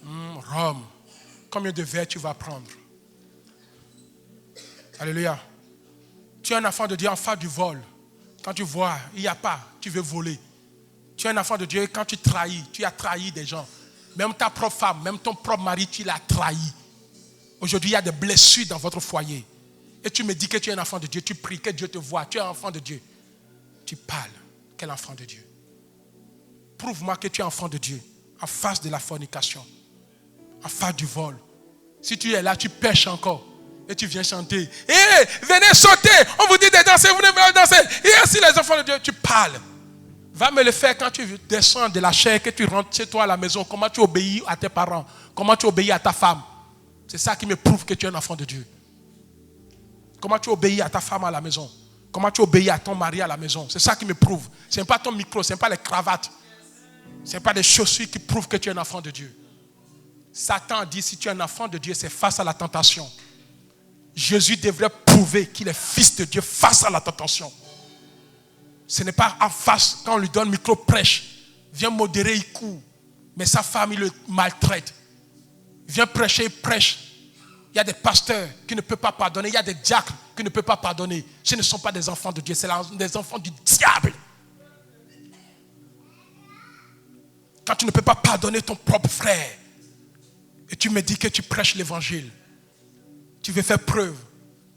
Rhum. Combien de verres tu vas prendre? Alléluia. Tu es un enfant de Dieu en face du vol. Quand tu vois, il n'y a pas, tu veux voler. Tu es un enfant de Dieu quand tu trahis. Tu as trahi des gens. Même ta propre femme, même ton propre mari, tu l'as trahi. Aujourd'hui, il y a des blessures dans votre foyer. Et tu me dis que tu es un enfant de Dieu. Tu pries que Dieu te voit. Tu es un enfant de Dieu. Tu parles. Quel enfant de Dieu? Prouve-moi que tu es enfant de Dieu. En face de la fornication. En face du vol. Si tu es là, tu pêches encore. Et tu viens chanter. Venez sauter. On vous dit de danser. Vous venez danser. Et ainsi les enfants de Dieu, tu parles. Va me le faire quand tu descends de la chair, que tu rentres chez toi à la maison. Comment tu obéis à tes parents. Comment tu obéis à ta femme. C'est ça qui me prouve que tu es un enfant de Dieu. Comment tu obéis à ta femme à la maison. Comment tu obéis à ton mari à la maison. C'est ça qui me prouve. Ce n'est pas ton micro, ce n'est pas les cravates. Ce n'est pas des chaussures qui prouvent que tu es un enfant de Dieu. Satan dit si tu es un enfant de Dieu, c'est face à la tentation. Jésus devrait prouver qu'il est fils de Dieu face à la tentation. Ce n'est pas en face, quand on lui donne micro prêche. Viens modérer, il court. Mais sa femme, il le maltraite. Viens prêcher, il prêche. Il y a des pasteurs qui ne peuvent pas pardonner. Il y a des diacres qui ne peuvent pas pardonner. Ce ne sont pas des enfants de Dieu, c'est des enfants du diable. Quand tu ne peux pas pardonner ton propre frère, et tu me dis que tu prêches l'évangile, tu veux faire preuve.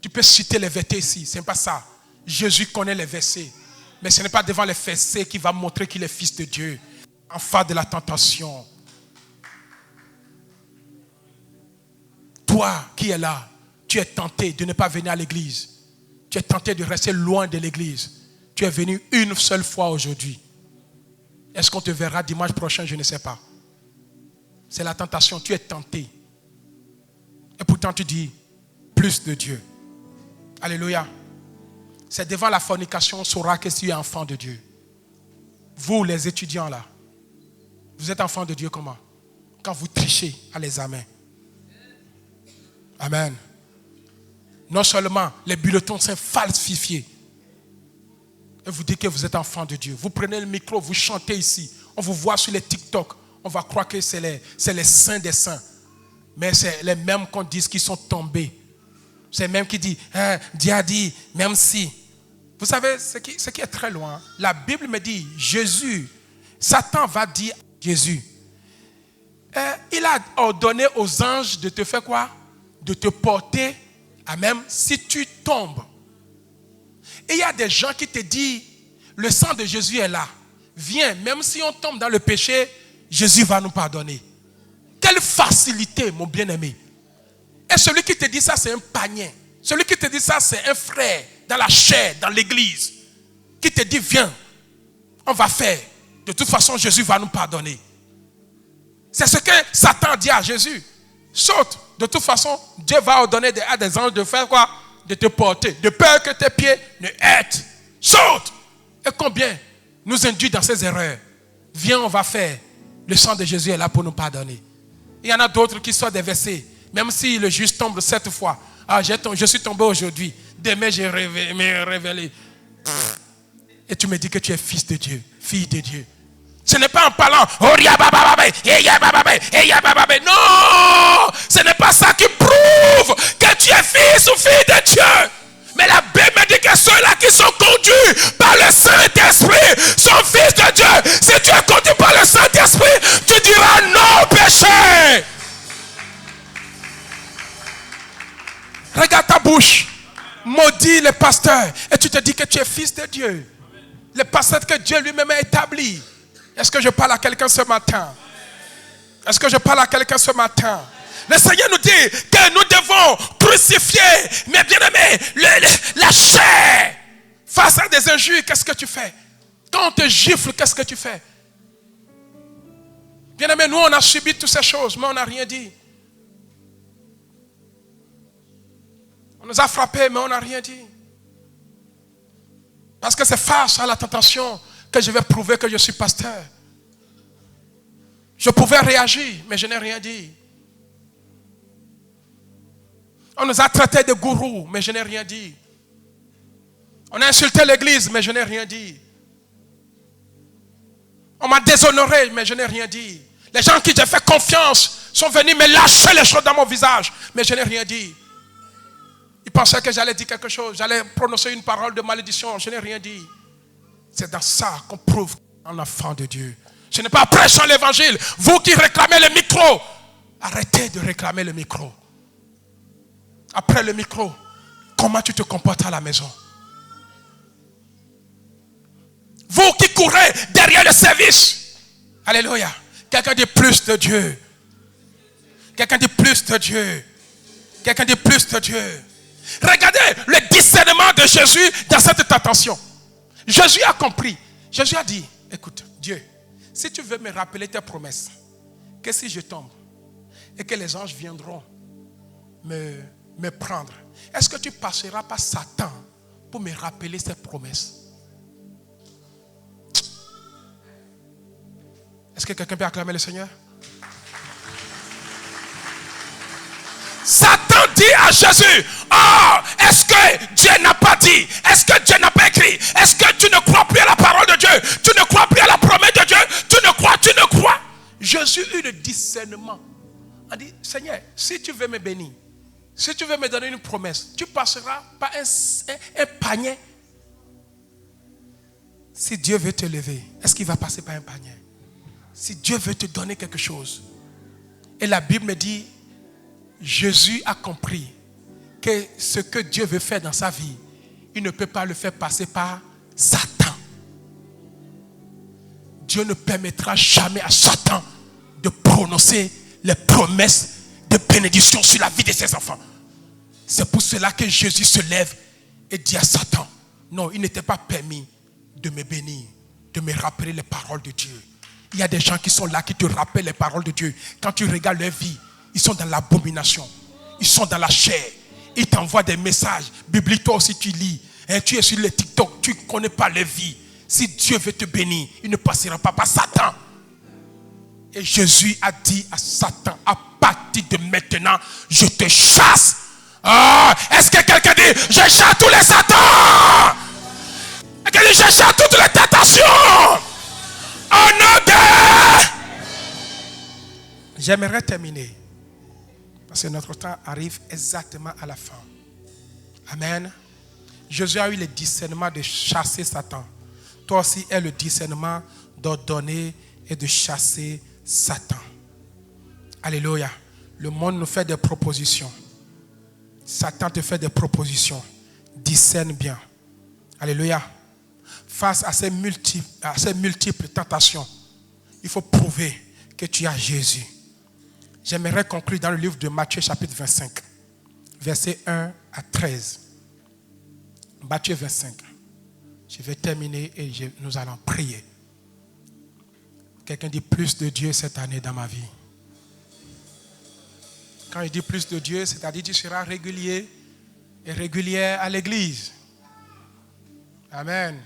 Tu peux citer les versets ici, ce n'est pas ça. Jésus connaît les versets. Mais ce n'est pas devant les versets qu'il va montrer qu'il est fils de Dieu. En face de la tentation. Toi qui es là, tu es tenté de ne pas venir à l'église. Tu es tenté de rester loin de l'église. Tu es venu une seule fois aujourd'hui. Est-ce qu'on te verra dimanche prochain? Je ne sais pas. C'est la tentation, tu es tenté. Et pourtant tu dis, plus de Dieu. Alléluia. C'est devant la fornication, on saura que tu es enfant de Dieu. Vous les étudiants là, vous êtes enfants de Dieu comment? Quand vous trichez à l'examen. Amen. Non seulement les bulletins sont falsifiés. Et vous dites que vous êtes enfant de Dieu. Vous prenez le micro, vous chantez ici. On vous voit sur les TikTok. On va croire que c'est les saints des saints. Mais c'est les mêmes qu'on dit qui sont tombés. C'est les mêmes qui disent, Dieu a dit, même si. Vous savez, ce qui est très loin. La Bible me dit, Jésus, Satan va dire à Jésus, il a ordonné aux anges de te faire quoi? De te porter, à même si tu tombes. Et il y a des gens qui te disent, le sang de Jésus est là. Viens, même si on tombe dans le péché, Jésus va nous pardonner. Quelle facilité, mon bien-aimé. Et celui qui te dit ça, c'est un païen. Celui qui te dit ça, c'est un frère dans la chair, dans l'église. Qui te dit, viens, on va faire. De toute façon, Jésus va nous pardonner. C'est ce que Satan dit à Jésus. Saute. De toute façon, Dieu va ordonner à des anges de faire quoi? De te porter. De peur que tes pieds ne heurtent. Saute. Et combien nous induit dans ces erreurs? Viens, on va faire. Le sang de Jésus est là pour nous pardonner. Il y en a d'autres qui sortent des versets. Même si le juge tombe 7 fois. Je suis tombé aujourd'hui. Demain, j'ai révélé. Et tu me dis que tu es fils de Dieu, fille de Dieu. Ce n'est pas en parlant. Non! Ce n'est pas ça qui prouve que tu es fils ou fille de Dieu. Mais la Bible me dit que ceux-là qui sont conduits par le Saint-Esprit sont fils de Dieu. Si tu es conduit par le Saint-Esprit, tu diras non au péché. maudis les pasteurs et tu te dis que tu es fils de Dieu. Les pasteurs que Dieu lui-même a établis. Est-ce que je parle à quelqu'un ce matin? Est-ce que je parle à quelqu'un ce matin? Le Seigneur nous dit que nous devons crucifier, mes bien-aimés, la chair. Face à des injures, qu'est-ce que tu fais? Quand on te gifle, qu'est-ce que tu fais? Bien-aimés, nous on a subi toutes ces choses, mais on n'a rien dit. On nous a frappés, mais on n'a rien dit. Parce que c'est face à la tentation que je vais prouver que je suis pasteur. Je pouvais réagir, mais je n'ai rien dit. On nous a traités de gourous, mais je n'ai rien dit. On a insulté l'église, mais je n'ai rien dit. On m'a déshonoré, mais je n'ai rien dit. Les gens qui j'ai fait confiance sont venus me lâcher les choses dans mon visage, mais je n'ai rien dit. Ils pensaient que j'allais dire quelque chose, j'allais prononcer une parole de malédiction, je n'ai rien dit. C'est dans ça qu'on prouve un enfant de Dieu. Ce n'est pas prêchant l'évangile. Vous qui réclamez le micro, arrêtez de réclamer le micro. Après le micro, comment tu te comportes à la maison? Vous qui courez derrière le service. Alléluia. Quelqu'un dit plus de Dieu. Quelqu'un dit plus de Dieu. Quelqu'un dit plus de Dieu. Regardez le discernement de Jésus dans cette tentation. Jésus a compris. Jésus a dit, écoute, Dieu, si tu veux me rappeler tes promesses, que si je tombe et que les anges viendront me prendre, est-ce que tu passeras par Satan pour me rappeler ces promesses? Est-ce que quelqu'un peut acclamer le Seigneur? Satan dit à Jésus, oh, est-ce que Dieu n'a pas dit? Est-ce que Dieu n'a pas écrit? Est-ce que tu ne crois plus à la parole de Dieu? Tu ne crois plus à la promesse de Dieu? Tu ne crois? Jésus eut le discernement. Il a dit, Seigneur, si tu veux me bénir, si tu veux me donner une promesse, tu passeras par un panier. Si Dieu veut te lever, est-ce qu'il va passer par un panier? Si Dieu veut te donner quelque chose. Et la Bible me dit, Jésus a compris que ce que Dieu veut faire dans sa vie, il ne peut pas le faire passer par Satan. Dieu ne permettra jamais à Satan de prononcer les promesses de bénédiction sur la vie de ses enfants. C'est pour cela que Jésus se lève et dit à Satan, non, il n'était pas permis de me bénir, de me rappeler les paroles de Dieu. Il y a des gens qui sont là, qui te rappellent les paroles de Dieu. Quand tu regardes leur vie, ils sont dans l'abomination. Ils sont dans la chair. Ils t'envoient des messages bibliques. Toi aussi tu lis. Tu es sur les TikTok. Tu ne connais pas leur vie. Si Dieu veut te bénir, il ne passera pas par Satan. Et Jésus a dit à Satan, à partir de maintenant, je te chasse. Oh, est-ce que quelqu'un dit, je chasse tous les Satans? Quelqu'un dit, je chasse toutes les tentations. Oh non, j'aimerais terminer. Parce que notre temps arrive exactement à la fin. Amen. Jésus a eu le discernement de chasser Satan. Toi aussi, aie le discernement d'ordonner et de chasser Satan. Alléluia. Le monde nous fait des propositions. Satan te fait des propositions. Discerne bien. Alléluia. Face à ces multiples tentations, il faut prouver que tu as Jésus. J'aimerais conclure dans le livre de Matthieu chapitre 25, versets 1 à 13. Matthieu 25. Je vais terminer et nous allons prier. Quelqu'un dit plus de Dieu cette année dans ma vie. Quand je dis plus de Dieu, c'est-à-dire que tu seras régulier et régulière à l'église. Amen.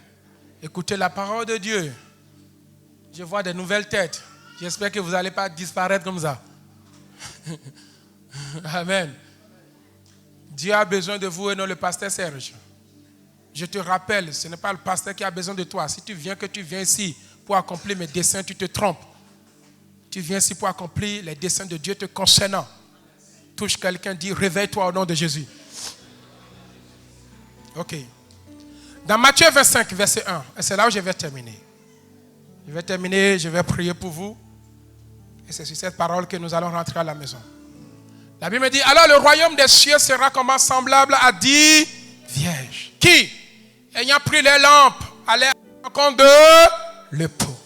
Écoutez la parole de Dieu. Je vois de nouvelles têtes. J'espère que vous n'allez pas disparaître comme ça. Amen. Dieu a besoin de vous et non le pasteur Serge. Je te rappelle, ce n'est pas le pasteur qui a besoin de toi. Si tu viens ici pour accomplir mes desseins, tu te trompes. Tu viens ici pour accomplir les desseins de Dieu te concernant. Touche quelqu'un, dit réveille-toi au nom de Jésus. Ok. Dans Matthieu 25, verset 1, et c'est là où je vais terminer. Je vais prier pour vous. Et c'est sur cette parole que nous allons rentrer à la maison. La Bible me dit, alors le royaume des cieux sera comment semblable à 10 vierge. Qui, ayant pris les lampes, allait à la rencontre de l'époux.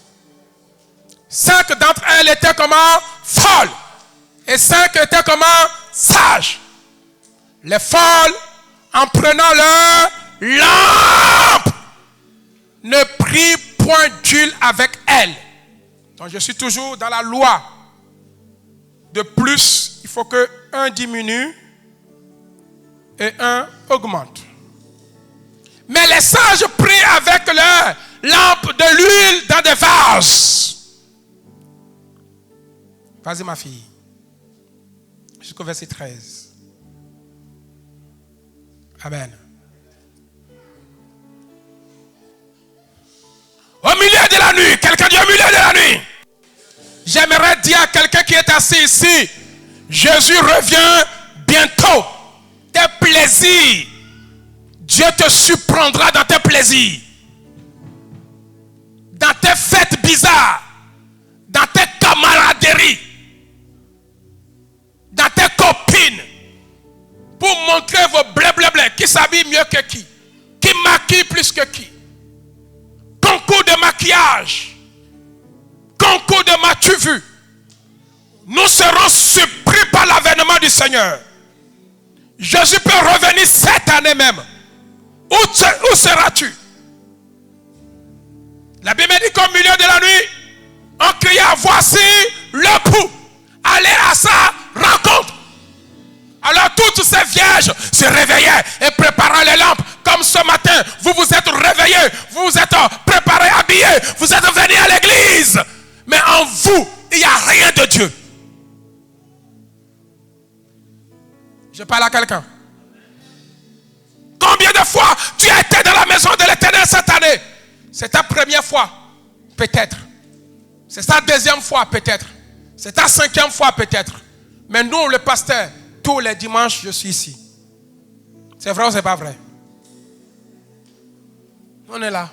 5 d'entre elles étaient comment? Folles. Et 5 étaient comment? Sages. Les folles, en prenant leur lampe, ne prirent point d'huile avec elles. Donc je suis toujours dans la loi. De plus, il faut que un diminue et un augmente. Mais les sages prirent avec leur lampe de l'huile dans des vases. Vas-y ma fille. Jusqu'au verset 13. Amen. Au milieu de la nuit, quelqu'un dit au milieu de la nuit. J'aimerais dire à quelqu'un qui est assis ici, Jésus revient bientôt. Tes plaisirs, Dieu te surprendra dans tes plaisirs. Dans tes fêtes bizarres. Dans tes camaraderies. Dans tes copines. Pour montrer vos blé, qui s'habille mieux que qui maquille plus que qui. Concours de maquillage. Concours de m'as-tu vu. Nous serons surpris par l'avènement du Seigneur. Jésus peut revenir cette année même. Où seras-tu? La Bible dit qu'au milieu de la nuit, on cria, voici l'époux. Allez à sa rencontre. Alors toutes ces vierges se réveillaient et préparaient les lampes. Comme ce matin, vous vous êtes réveillés, vous vous êtes préparés, habillés, vous êtes venus à l'église. Mais en vous, il n'y a rien de Dieu. Je parle à quelqu'un. Combien de fois tu as été dans la maison de l'Éternel cette année? C'est ta première fois, peut-être. C'est ta deuxième fois, peut-être. C'est ta 5e fois, peut-être. Mais nous, le pasteur, tous les dimanches, je suis ici. C'est vrai ou c'est pas vrai? On est là.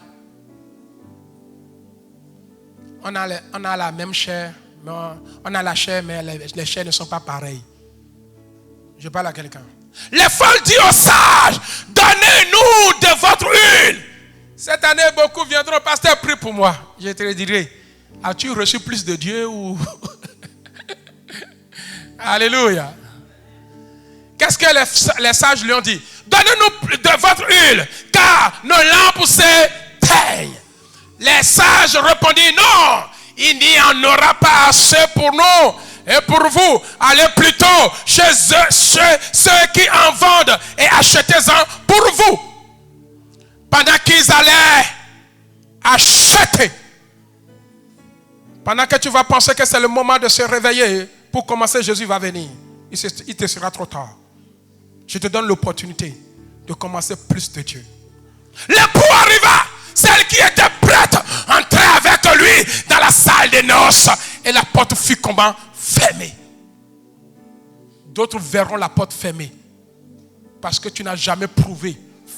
On a la même chair. On a la chair, mais les chairs ne sont pas pareilles. Je parle à quelqu'un. Les folles disent aux sages, donnez-nous de votre huile. Cette année, beaucoup viendront, pasteur, prie pour moi. Je te dirai, as-tu reçu plus de Dieu ou... Alléluia. Qu'est-ce que les sages lui ont dit? Donnez-nous de votre huile, car nos lampes s'éteignent. Les sages répondirent, non, il n'y en aura pas assez pour nous et pour vous. Allez plutôt chez ceux qui en vendent et achetez-en pour vous. Pendant qu'ils allaient acheter, pendant que tu vas penser que c'est le moment de se réveiller pour commencer, Jésus va venir. Il te sera trop tard. Je te donne l'opportunité de commencer plus de Dieu. L'époux arriva. Celle qui était prête entrait avec lui dans la salle des noces. Et la porte fut comment? Fermée. D'autres verront la porte fermée. Parce que tu n'as jamais prouvé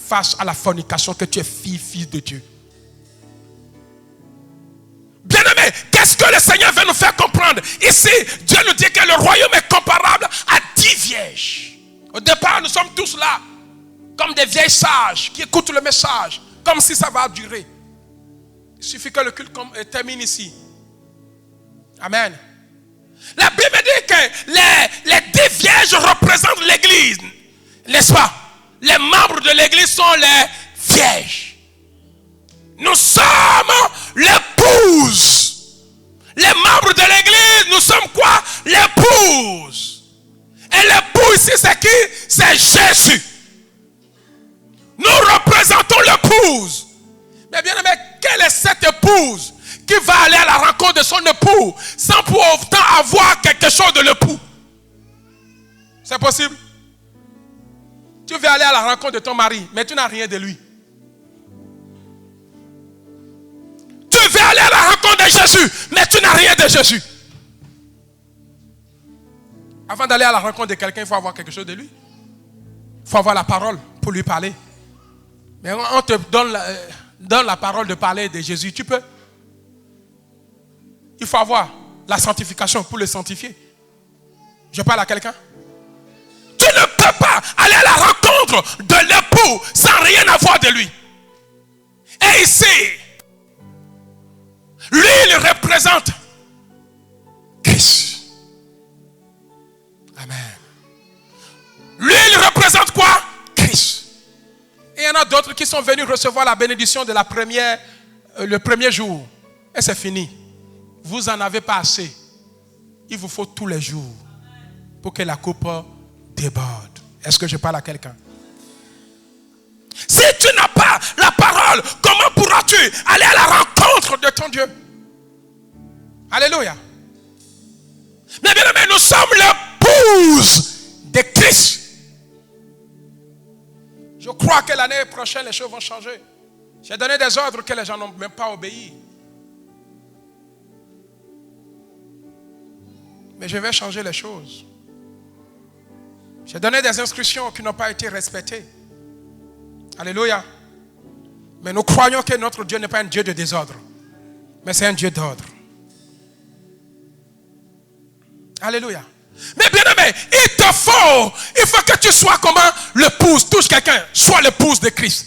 face à la fornication que tu es fils de Dieu. Bien-aimé, qu'est-ce que le Seigneur veut nous faire comprendre? Ici, Dieu nous dit que le royaume est comparable à 10 vierges. Au départ, nous sommes tous là, comme des vieilles sages qui écoutent le message, comme si ça va durer. Il suffit que le culte termine ici. Amen. La Bible dit que les 10 vierges représentent l'église, n'est-ce pas? Les membres de l'église sont les vierges. Nous sommes l'épouse. Les membres de l'église, nous sommes quoi? L'épouse. Et l'époux ici, c'est qui? C'est Jésus. Nous représentons l'épouse. Mais bien aimé, quelle est cette épouse qui va aller à la rencontre de son époux sans pour autant avoir quelque chose de l'époux? C'est possible? Tu veux aller à la rencontre de ton mari, mais tu n'as rien de lui. Tu veux aller à la rencontre de Jésus, mais tu n'as rien de Jésus. Avant d'aller à la rencontre de quelqu'un, il faut avoir quelque chose de lui. Il faut avoir la parole pour lui parler. Mais on te donne la parole de parler de Jésus, tu peux. Il faut avoir la sanctification pour le sanctifier. Je parle à quelqu'un. Tu ne peux pas aller à la rencontre dépendre de l'époux sans rien avoir de lui. Et ici, lui, il représente Christ. Amen. Lui, il représente quoi? Christ. Et il y en a d'autres qui sont venus recevoir la bénédiction de le premier jour. Et c'est fini. Vous n'en avez pas assez. Il vous faut tous les jours pour que la coupe déborde. Est-ce que je parle à quelqu'un? Si tu n'as pas la parole, comment pourras-tu aller à la rencontre de ton Dieu? Alléluia. Mais bien aimé, nous sommes l'épouse de Christ. Je crois que l'année prochaine, les choses vont changer. J'ai donné des ordres que les gens n'ont même pas obéi. Mais je vais changer les choses. J'ai donné des instructions qui n'ont pas été respectées. Alléluia. Mais nous croyons que notre Dieu n'est pas un Dieu de désordre, mais c'est un Dieu d'ordre. Alléluia. Mais bien aimé, il faut que tu sois comment? L'épouse. Touche quelqu'un, sois l'épouse de Christ.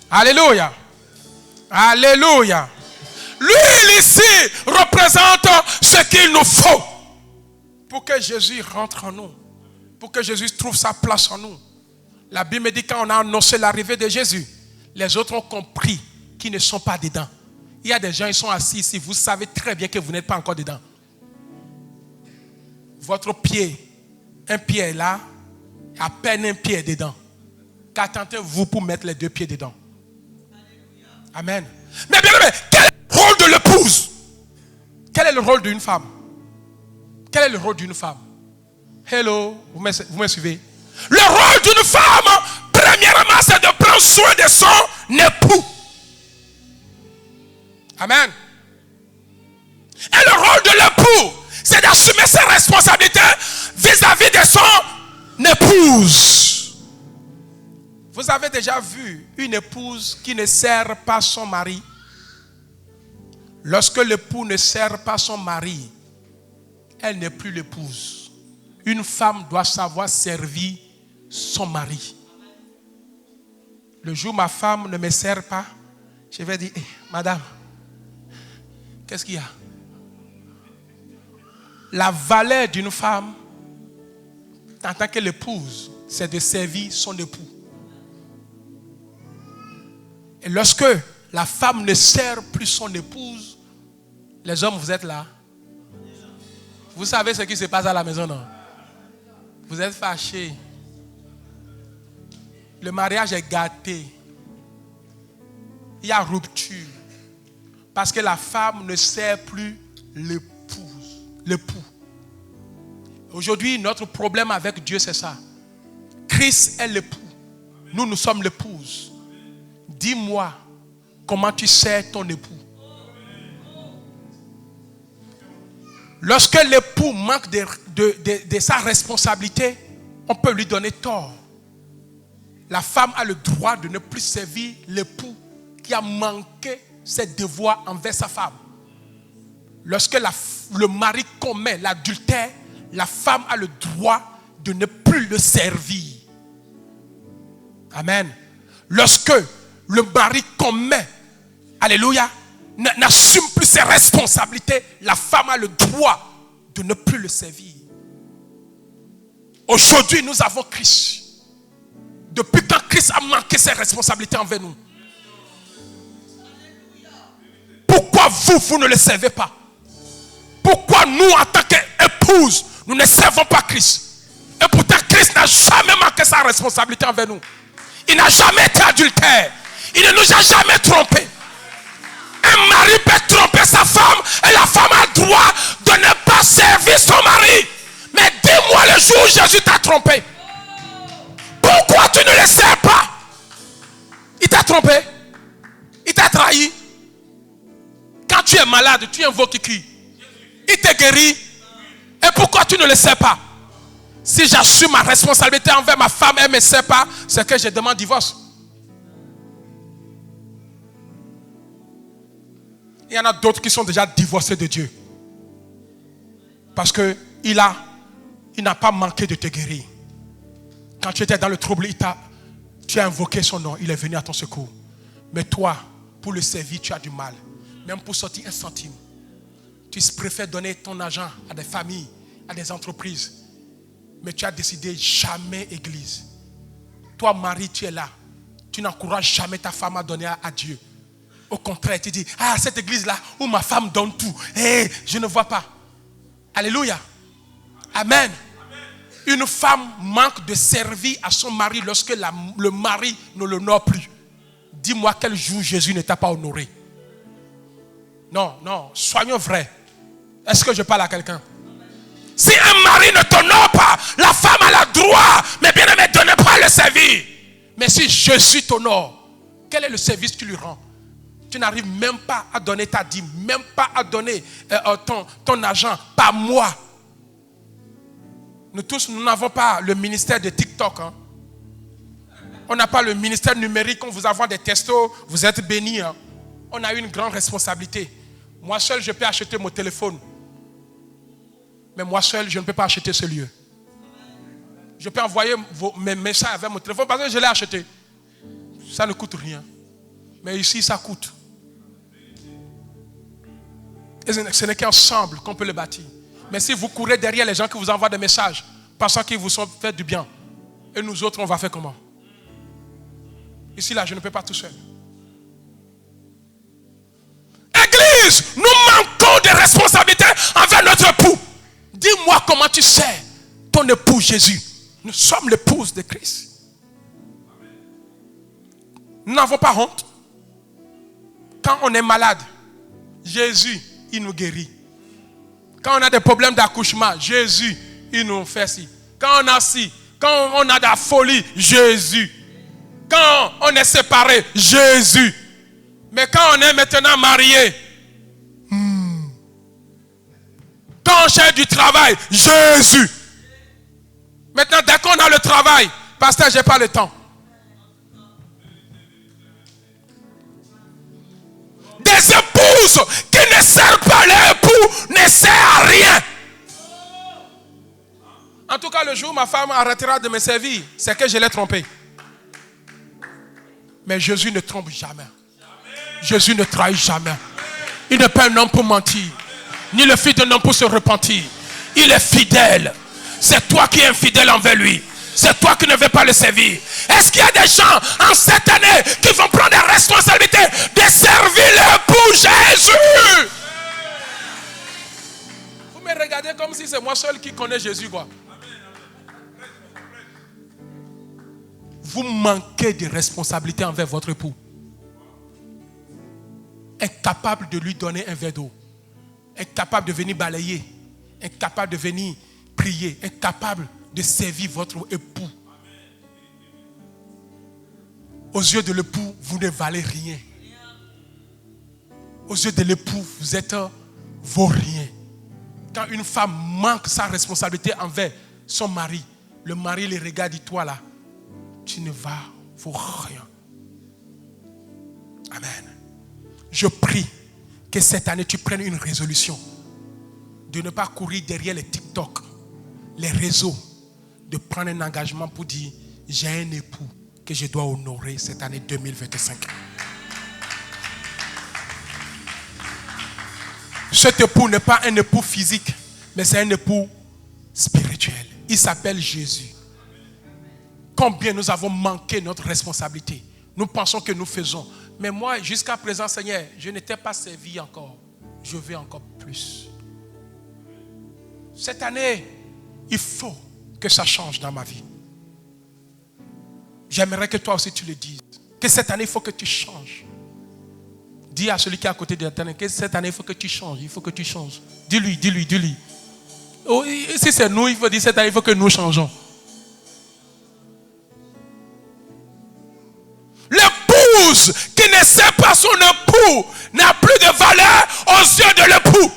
Alléluia. Alléluia. Lui ici représente ce qu'il nous faut pour que Jésus rentre en nous, pour que Jésus trouve sa place en nous. La Bible dit quand on a annoncé l'arrivée de Jésus, les autres ont compris qu'ils ne sont pas dedans. Il y a des gens qui sont assis ici, vous savez très bien que vous n'êtes pas encore dedans. Votre pied, un pied est là, à peine un pied est dedans. Qu'attendez-vous pour mettre les deux pieds dedans? Amen. Mais bien aimé, quel est le rôle de l'épouse? Quel est le rôle d'une femme? Quel est le rôle d'une femme? Hello, vous me suivez? Le rôle d'une femme, premièrement, c'est de prendre soin de son époux. Amen. Et le rôle de l'époux, c'est d'assumer ses responsabilités vis-à-vis de son épouse. Vous avez déjà vu une épouse qui ne sert pas son mari? Lorsque l'époux ne sert pas son mari, elle n'est plus l'épouse. Une femme doit savoir servir son mari. Le jour où ma femme ne me sert pas, je vais dire, madame, qu'est-ce qu'il y a? La valeur d'une femme, en tant que l'épouse, c'est de servir son époux. Et lorsque la femme ne sert plus son épouse, les hommes, vous êtes là. Vous savez ce qui se passe à la maison, non? Vous êtes fâchés. Le mariage est gâté. Il y a rupture. Parce que la femme ne sert plus l'époux. Aujourd'hui, notre problème avec Dieu, c'est ça. Christ est l'époux. Nous sommes l'épouse. Dis-moi comment tu sers ton époux. Lorsque l'époux manque de sa responsabilité, on peut lui donner tort. La femme a le droit de ne plus servir l'époux qui a manqué ses devoirs envers sa femme. Lorsque le mari commet l'adultère, la femme a le droit de ne plus le servir. Amen. Lorsque le mari commet, alléluia, n'assume plus ses responsabilités, la femme a le droit de ne plus le servir. Aujourd'hui, nous avons Christ. Depuis quand Christ a manqué ses responsabilités envers nous? Pourquoi vous ne le servez pas? Pourquoi nous, en tant qu'épouse, nous ne servons pas Christ? Et pourtant, Christ n'a jamais manqué sa responsabilité envers nous. Il n'a jamais été adultère. Il ne nous a jamais trompés. Un mari peut tromper sa femme et la femme a le droit de ne pas servir son mari. Mais dis-moi le jour où Jésus t'a trompé. Pourquoi tu ne le sers pas? Il t'a trompé. Il t'a trahi. Quand tu es malade, tu invoques qui? Il te guérit. Et pourquoi tu ne le sers pas? Si j'assume ma responsabilité envers ma femme, elle ne me sert pas, c'est que je demande divorce. Il y en a d'autres qui sont déjà divorcés de Dieu. Parce qu'il n'a pas manqué de te guérir. Quand tu étais dans le trouble, tu as invoqué son nom. Il est venu à ton secours. Mais toi, pour le servir, tu as du mal. Même pour sortir 1 centime. Tu préfères donner ton argent à des familles, à des entreprises. Mais tu as décidé jamais église. Toi, Marie, tu es là. Tu n'encourages jamais ta femme à donner à Dieu. Au contraire, tu dis, cette église-là où ma femme donne tout. Je ne vois pas. Alléluia. Amen. Une femme manque de servir à son mari lorsque le mari ne l'honore plus. Dis-moi quel jour Jésus ne t'a pas honoré. Non, soyons vrais. Est-ce que je parle à quelqu'un? Si un mari ne t'honore pas, la femme a le droit, mais bien aimé, de ne pas le servir. Mais si Jésus t'honore, quel est le service que tu lui rends? Tu n'arrives même pas à donner ta dîme, même pas à donner ton argent par mois. Nous tous, nous n'avons pas le ministère de TikTok. Hein. On n'a pas le ministère numérique, on vous envoie des textos, vous êtes bénis. Hein. On a une grande responsabilité. Moi seul, je peux acheter mon téléphone. Mais moi seul, je ne peux pas acheter ce lieu. Je peux envoyer mes messages avec mon téléphone parce que je l'ai acheté. Ça ne coûte rien. Mais ici, ça coûte. Et ce n'est qu'ensemble qu'on peut le bâtir. Mais si vous courez derrière les gens qui vous envoient des messages, pensant qu'ils vous sont fait du bien, et nous autres, on va faire comment? Ici, là, je ne peux pas tout seul. Église, nous manquons de responsabilité envers notre époux. Dis-moi comment tu sais ton époux Jésus. Nous sommes l'épouse de Christ. Nous n'avons pas honte. Quand on est malade, Jésus, il nous guérit. Quand on a des problèmes d'accouchement, Jésus, il nous fait ci. Quand on a de la folie, Jésus. Quand on est séparé, Jésus. Mais quand on est maintenant marié, quand on cherche du travail, Jésus. Maintenant, dès qu'on a le travail, pasteur, je n'ai pas le temps. Des épouses qui ne servent pas leur époux ne servent à rien. En tout cas, le jour où ma femme arrêtera de me servir, c'est que je l'ai trompée. Mais Jésus ne trompe jamais. Jésus ne trahit jamais. Il n'est pas un homme pour mentir, ni le fils d'un homme pour se repentir. Il est fidèle. C'est toi qui es infidèle envers lui. C'est toi qui ne veux pas le servir. Est-ce qu'il y a des gens en cette année qui vont prendre la responsabilité de servir l'époux Jésus? Vous me regardez comme si c'est moi seul qui connais Jésus, quoi. Vous manquez de responsabilité envers votre époux. Incapable de lui donner un verre d'eau. Incapable de venir balayer. Incapable de venir prier. Incapable de servir votre époux. Aux yeux de l'époux, vous ne valez rien. Aux yeux de l'époux, vous êtes vaurien. Quand une femme manque sa responsabilité envers son mari, le mari le regarde et dit, toi là, tu ne vas pour rien. Amen. Je prie que cette année tu prennes une résolution de ne pas courir derrière les TikTok, les réseaux, de prendre un engagement pour dire j'ai un époux que je dois honorer cette année 2025. Cet époux n'est pas un époux physique, mais c'est un époux spirituel. Il s'appelle Jésus. Combien nous avons manqué notre responsabilité. Nous pensons que nous faisons. Mais moi, jusqu'à présent, Seigneur, je n'étais pas servi encore. Je veux encore plus. Cette année, il faut que ça change dans ma vie. J'aimerais que toi aussi tu le dises. Que cette année, il faut que tu changes. Dis à celui qui est à côté de toi que cette année, il faut que tu changes. Il faut que tu changes. Dis-lui. Oh, si c'est nous, il faut dire cette année, il faut que nous changeons. L'épouse qui ne sait pas son époux n'a plus de valeur aux yeux de l'époux.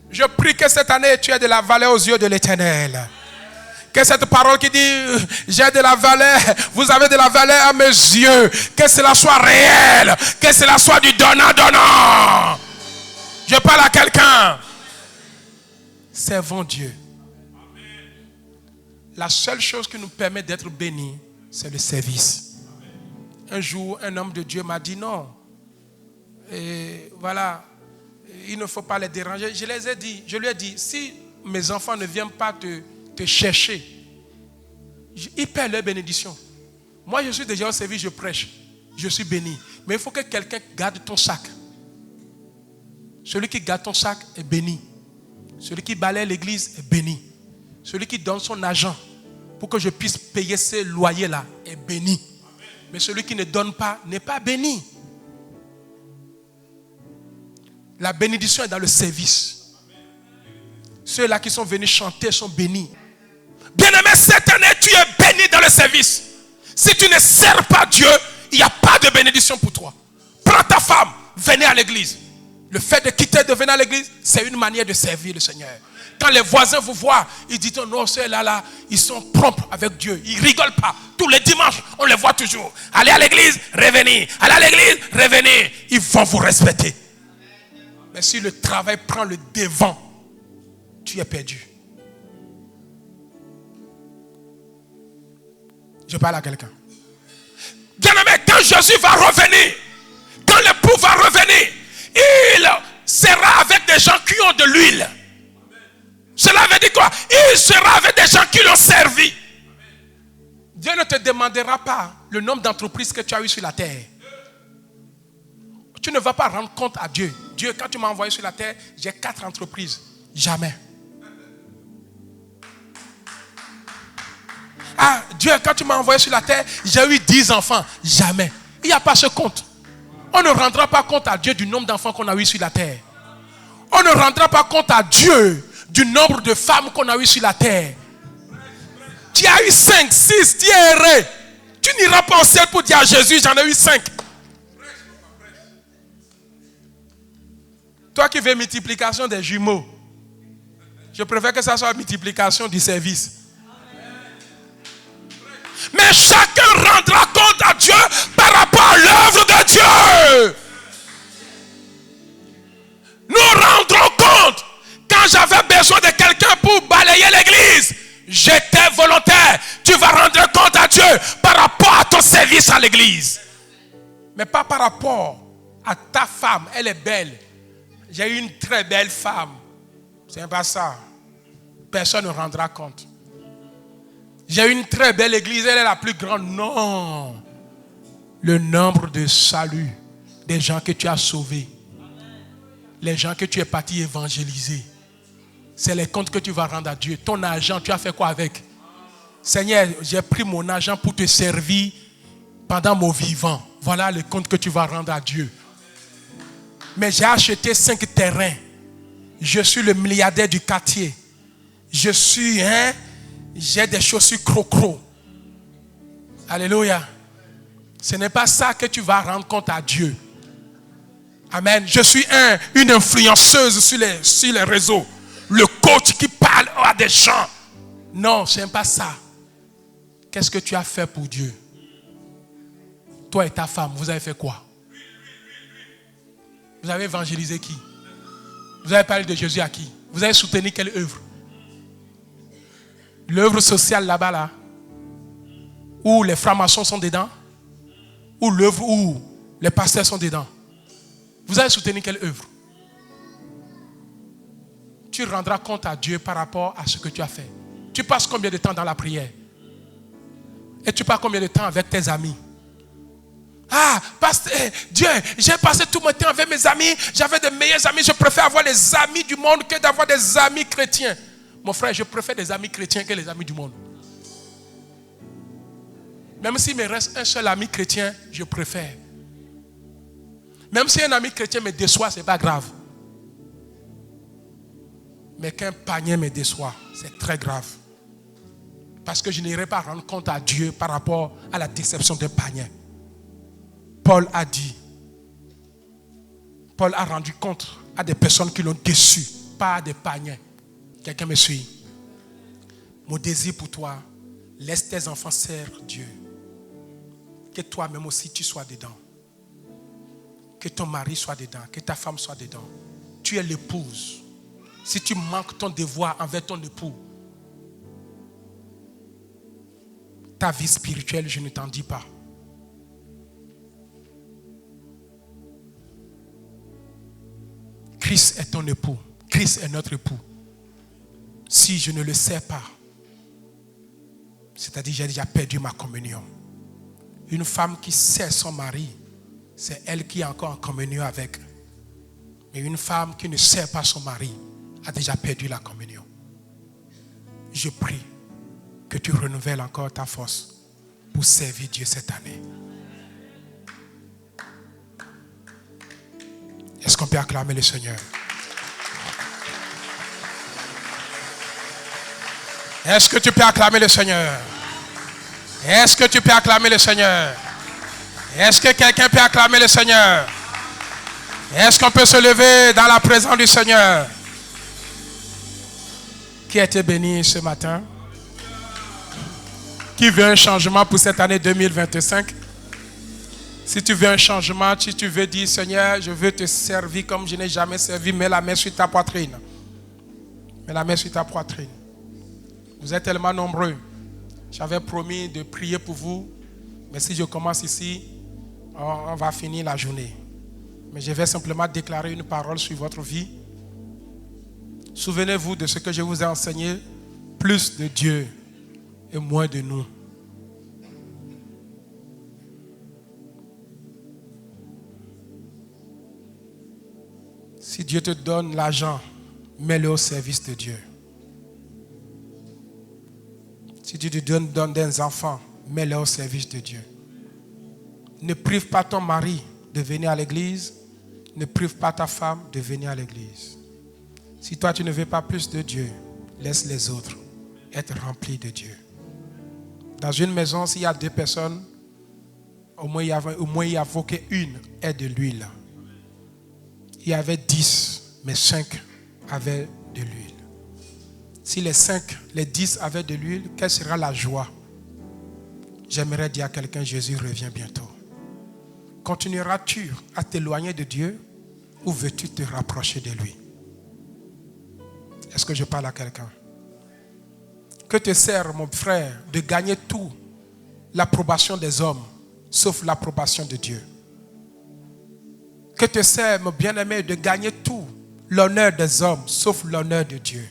Je prie que cette année, tu aies de la valeur aux yeux de l'Éternel. Que cette parole qui dit j'ai de la valeur, vous avez de la valeur à mes yeux, que cela soit réel, que cela soit du donnant. Je parle à quelqu'un. Servons Dieu. La seule chose qui nous permet d'être bénis, c'est le service. Un jour, un homme de Dieu m'a dit non. Et voilà, il ne faut pas les déranger. Je lui ai dit, si mes enfants ne viennent pas te chercher, ils perdent leur bénédiction. Moi, je suis déjà au service, je prêche. Je suis béni. Mais il faut que quelqu'un garde ton sac. Celui qui garde ton sac est béni. Celui qui balaye l'église est béni. Celui qui donne son argent pour que je puisse payer ces loyers-là est béni. Mais celui qui ne donne pas n'est pas béni. La bénédiction est dans le service. Ceux-là qui sont venus chanter sont bénis. Bien-aimé, cette année, tu es béni dans le service. Si tu ne sers pas Dieu, il n'y a pas de bénédiction pour toi. Prends ta femme, venez à l'église. Le fait de quitter, de venir à l'église, c'est une manière de servir le Seigneur. Quand les voisins vous voient, ils disent, oh non, ceux-là, ils sont prompts avec Dieu. Ils ne rigolent pas. Tous les dimanches, on les voit toujours. Allez à l'église, revenez. Allez à l'église, revenez. Ils vont vous respecter. Mais si le travail prend le devant, tu es perdu. Je parle à quelqu'un. Bien-aimé, quand Jésus va revenir, quand l'époux va revenir, il sera avec des gens qui ont de l'huile. Cela veut dire quoi? Il sera avec des gens qui l'ont servi. Dieu ne te demandera pas le nombre d'entreprises que tu as eues sur la terre. Tu ne vas pas rendre compte à Dieu. Dieu, quand tu m'as envoyé sur la terre, j'ai 4 entreprises. Jamais. Ah, Dieu, quand tu m'as envoyé sur la terre, j'ai eu 10 enfants. Jamais. Il n'y a pas ce compte. On ne rendra pas compte à Dieu du nombre d'enfants qu'on a eu sur la terre. On ne rendra pas compte à Dieu du nombre de femmes qu'on a eu sur la terre. Tu as eu 5, 6, tu es erré. Tu n'iras pas au ciel pour dire à Jésus, j'en ai eu 5. Toi qui veux multiplication des jumeaux, je préfère que ça soit multiplication du service. Mais chacun rendra compte à Dieu par rapport à l'œuvre de Dieu. Nous rendrons compte. Quand j'avais besoin de quelqu'un pour balayer l'église, j'étais volontaire. Tu vas rendre compte à Dieu par rapport à ton service à l'église. Mais pas par rapport à ta femme. Elle est belle. J'ai eu une très belle femme. C'est pas ça. Personne ne rendra compte. J'ai eu une très belle église. Elle est la plus grande. Non. Le nombre de saluts des gens que tu as sauvés. Les gens que tu es parti évangéliser. C'est les comptes que tu vas rendre à Dieu. Ton argent, tu as fait quoi avec? Seigneur, j'ai pris mon argent pour te servir pendant mon vivant. Voilà le compte que tu vas rendre à Dieu. Mais j'ai acheté 5 terrains. Je suis le milliardaire du quartier. Je suis, j'ai des chaussures crocro. Alléluia. Ce n'est pas ça que tu vas rendre compte à Dieu. Amen. Je suis une influenceuse sur les réseaux. Le coach qui parle à des gens. Non, ce n'est pas ça. Qu'est-ce que tu as fait pour Dieu? Toi et ta femme, vous avez fait quoi? Vous avez évangélisé qui? Vous avez parlé de Jésus à qui? Vous avez soutenu quelle œuvre? L'œuvre sociale là-bas, là, où les francs-maçons sont dedans? Ou l'œuvre où les pasteurs sont dedans? Vous avez soutenu quelle œuvre? Tu rendras compte à Dieu par rapport à ce que tu as fait. Tu passes combien de temps dans la prière? Et tu passes combien de temps avec tes amis? Ah, pasteur, Dieu, j'ai passé tout mon temps avec mes amis. J'avais de meilleurs amis. Je préfère avoir les amis du monde que d'avoir des amis chrétiens. Mon frère, je préfère des amis chrétiens que les amis du monde. Même s'il me reste un seul ami chrétien, je préfère. Même si un ami chrétien me déçoit, ce n'est pas grave. Mais qu'un païen me déçoit, c'est très grave. Parce que je n'irai pas rendre compte à Dieu par rapport à la déception d'un païen. Paul a dit, Paul a rendu compte à des personnes qui l'ont déçu, pas à des païens. Quelqu'un me suit? Mon désir pour toi, laisse tes enfants servir Dieu. Que toi-même aussi tu sois dedans. Que ton mari soit dedans, que ta femme soit dedans. Tu es l'épouse. Si tu manques ton devoir envers ton époux, ta vie spirituelle, je ne t'en dis pas. Christ est ton époux. Christ est notre époux. Si je ne le sais pas, c'est-à-dire j'ai déjà perdu ma communion. Une femme qui sait son mari, c'est elle qui est encore en communion avec. Mais une femme qui ne sait pas son mari a déjà perdu la communion. Je prie que tu renouvelles encore ta force pour servir Dieu cette année. Est-ce qu'on peut acclamer le Seigneur? Est-ce que tu peux acclamer le Seigneur? Est-ce que tu peux acclamer le Seigneur? Est-ce que quelqu'un peut acclamer le Seigneur? Est-ce qu'on peut se lever dans la présence du Seigneur? Qui a été béni ce matin? Qui veut un changement pour cette année 2025? Si tu veux un changement, si tu veux dire, Seigneur, je veux te servir comme je n'ai jamais servi, mets la main sur ta poitrine. Mets la main sur ta poitrine. Vous êtes tellement nombreux. J'avais promis de prier pour vous. Mais si je commence ici, on va finir la journée. Mais je vais simplement déclarer une parole sur votre vie. Souvenez-vous de ce que je vous ai enseigné. Plus de Dieu et moins de nous. Si Dieu te donne l'argent, mets-le au service de Dieu. Si Dieu te donne des enfants, mets-les au service de Dieu. Ne prive pas ton mari de venir à l'église. Ne prive pas ta femme de venir à l'église. Si toi tu ne veux pas plus de Dieu, laisse les autres être remplis de Dieu. Dans une maison, s'il y a 2 personnes, au moins il y avait qu'une ait de l'huile. Il y avait 10, mais 5 avaient de l'huile. Si les 10 avaient de l'huile, quelle sera la joie? J'aimerais dire à quelqu'un, Jésus revient bientôt. Continueras-tu à t'éloigner de Dieu ou veux-tu te rapprocher de lui? Est-ce que je parle à quelqu'un? Que te sert, mon frère, de gagner tout l'approbation des hommes, sauf l'approbation de Dieu? Que te sert, mon bien-aimé, de gagner tout l'honneur des hommes, sauf l'honneur de Dieu?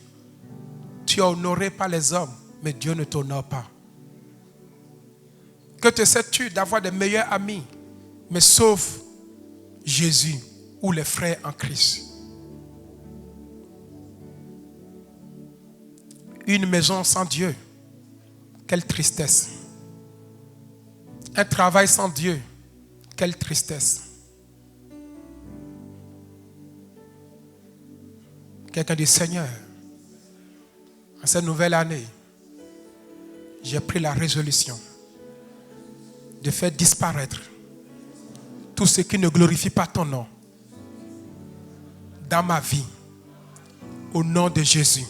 Tu es honoré par les hommes, mais Dieu ne t'honore pas. Que te sers-tu d'avoir des meilleurs amis, mais sauf Jésus ou les frères en Christ? Une maison sans Dieu, quelle tristesse. Un travail sans Dieu, quelle tristesse. Quelqu'un dit, Seigneur, en cette nouvelle année, j'ai pris la résolution de faire disparaître tout ce qui ne glorifie pas ton nom dans ma vie. Au nom de Jésus.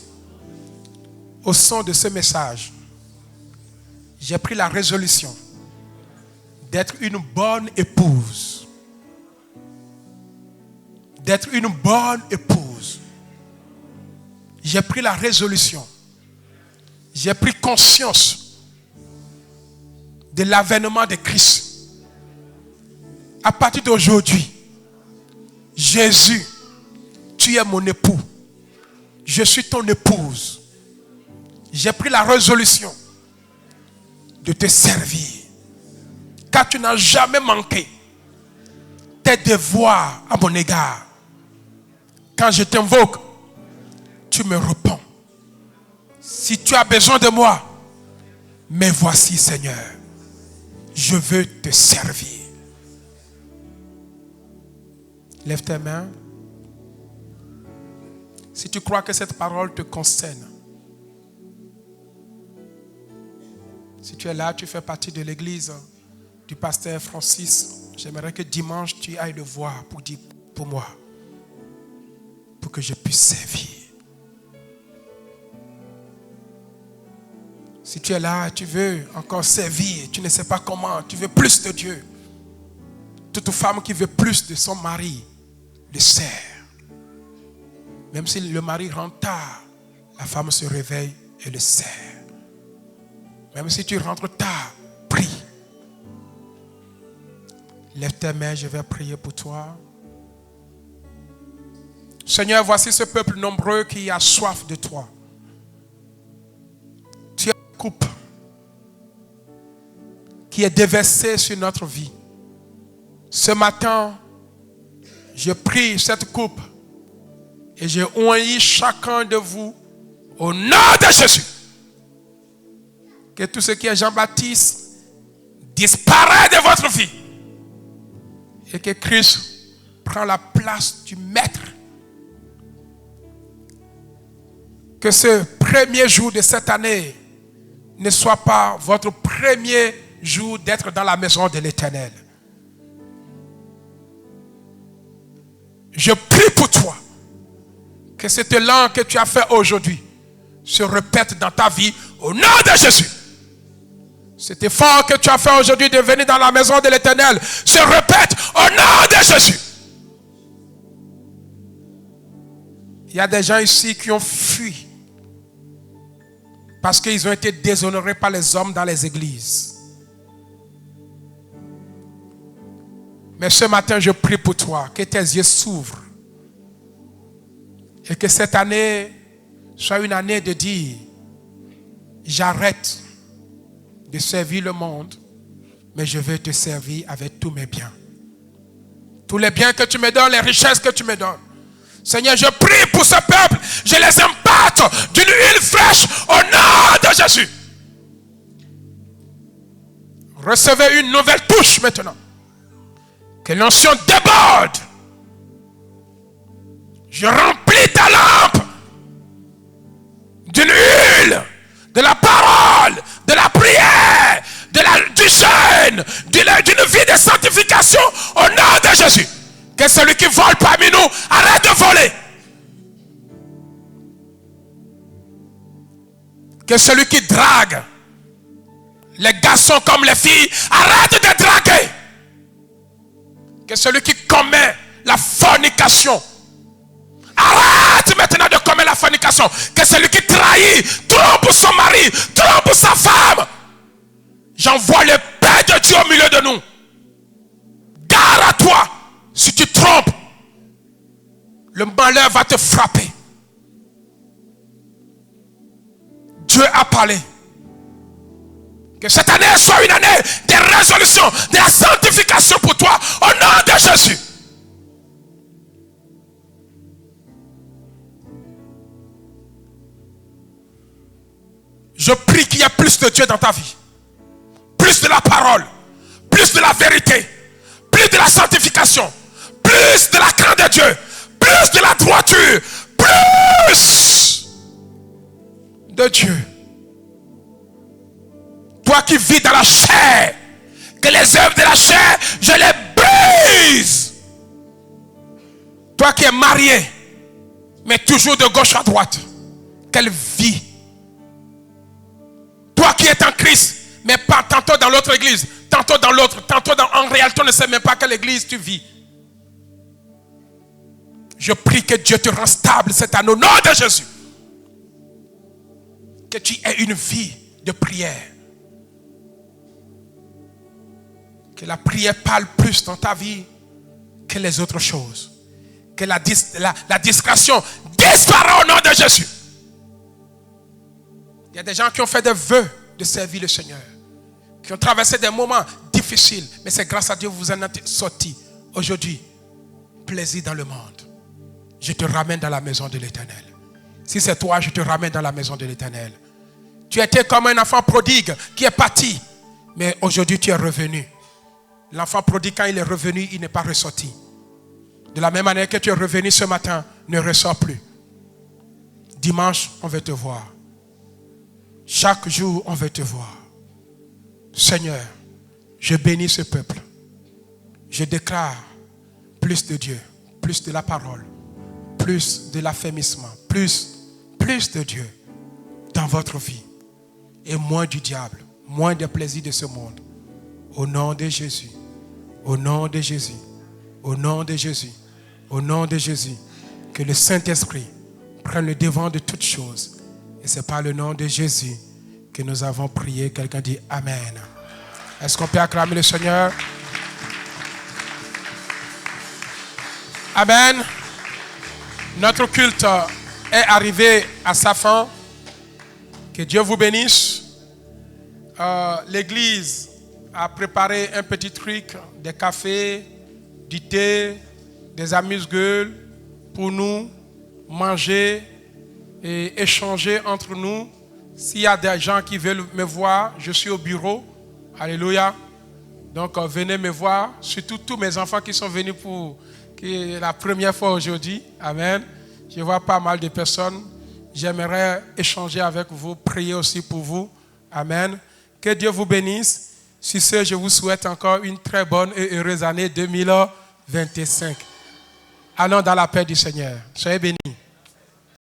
Au son de ce message, j'ai pris la résolution d'être une bonne épouse. D'être une bonne épouse. J'ai pris la résolution. J'ai pris conscience de l'avènement de Christ. À partir d'aujourd'hui, Jésus, tu es mon époux. Je suis ton épouse. J'ai pris la résolution de te servir. Car tu n'as jamais manqué tes devoirs à mon égard. Quand je t'invoque, tu me réponds. Si tu as besoin de moi, mais voici, Seigneur, je veux te servir. Lève tes mains. Si tu crois que cette parole te concerne, si tu es là, tu fais partie de l'église du pasteur Francis, j'aimerais que dimanche tu ailles le voir pour dire pour moi, pour que je puisse servir. Si tu es là, tu veux encore servir, tu ne sais pas comment, tu veux plus de Dieu. Toute femme qui veut plus de son mari le sert. Même si le mari rentre tard, la femme se réveille et le sert. Même si tu rentres tard, prie. Lève tes mains, je vais prier pour toi. Seigneur, voici ce peuple nombreux qui a soif de toi. Tu as une coupe qui est déversée sur notre vie. Ce matin, je prie cette coupe et je oignis chacun de vous au nom de Jésus. Que tout ce qui est Jean-Baptiste disparaît de votre vie. Et que Christ prend la place du Maître. Que ce premier jour de cette année ne soit pas votre premier jour d'être dans la maison de l'Éternel. Je prie pour toi que cet élan que tu as fait aujourd'hui se répète dans ta vie au nom de Jésus. Cet effort que tu as fait aujourd'hui de venir dans la maison de l'Éternel se répète au nom de Jésus. Il y a des gens ici qui ont fui parce qu'ils ont été déshonorés par les hommes dans les églises. Mais ce matin, je prie pour toi, que tes yeux s'ouvrent. Et que cette année soit une année de dire, j'arrête de servir le monde, mais je vais te servir avec tous mes biens. Tous les biens que tu me donnes, les richesses que tu me donnes. Seigneur, je prie pour ce peuple, je les impacte d'une huile fraîche au nom de Jésus. Recevez une nouvelle touche maintenant. Que l'onction déborde. Je remplis ta lampe d'une huile, de la parole, de la prière, du jeûne, d'une vie de sanctification au nom de Jésus. Que celui qui vole parmi nous arrête de voler. Que celui qui drague, les garçons comme les filles, arrête de draguer. Que celui qui commet la fornication, arrête maintenant de commettre la fornication. Que celui qui trahit, trompe son mari, trompe sa femme. J'envoie le Père de Dieu au milieu de nous. Garde à toi. Si tu trompes, le malheur va te frapper. Dieu a parlé. Que cette année soit une année de résolution, de la sanctification pour toi, au nom de Jésus. Je prie qu'il y ait plus de Dieu dans ta vie. Plus de la parole, plus de la vérité, plus de la sanctification, plus de la crainte de Dieu, plus de la droiture, plus de Dieu. Toi qui vis dans la chair, que les œuvres de la chair, je les brise. Toi qui es marié, mais toujours de gauche à droite, quelle vie. Toi qui es en Christ, mais pas tantôt dans l'autre église, tantôt dans l'autre, en réalité, on ne sait même pas quelle église tu vis. Je prie que Dieu te rende stable cette année au nom de Jésus. Que tu aies une vie de prière. Que la prière parle plus dans ta vie que les autres choses. Que la discrétion disparaît au nom de Jésus. Il y a des gens qui ont fait des vœux de servir le Seigneur. Qui ont traversé des moments difficiles. Mais c'est grâce à Dieu que vous en êtes sortis. Aujourd'hui, plaisir dans le monde. Je te ramène dans la maison de l'Éternel. Si c'est toi, je te ramène dans la maison de l'Éternel. Tu étais comme un enfant prodigue qui est parti. Mais aujourd'hui, tu es revenu. L'enfant prodigue, quand il est revenu, il n'est pas ressorti. De la même manière que tu es revenu ce matin, ne ressors plus. Dimanche, on veut te voir. Chaque jour, on veut te voir. Seigneur, je bénis ce peuple. Je déclare plus de Dieu, plus de la parole, plus de l'affermissement, plus de Dieu dans votre vie. Et moins du diable, moins des plaisirs de ce monde. Au nom de Jésus, au nom de Jésus, au nom de Jésus, au nom de Jésus, que le Saint-Esprit prenne le devant de toutes choses. Et c'est par le nom de Jésus que nous avons prié. Quelqu'un dit Amen. Est-ce qu'on peut acclamer le Seigneur? Amen. Notre culte est arrivé à sa fin. Que Dieu vous bénisse. L'église a préparé un petit truc, des cafés, du thé, des amuse-gueules pour nous manger et échanger entre nous. S'il y a des gens qui veulent me voir, je suis au bureau. Alléluia. Donc venez me voir. Surtout tous mes enfants qui sont venus pour la première fois aujourd'hui. Amen. Je vois pas mal de personnes. J'aimerais échanger avec vous, prier aussi pour vous. Amen. Que Dieu vous bénisse. Sur ce, je vous souhaite encore une très bonne et heureuse année 2025. Allons dans la paix du Seigneur. Soyez bénis.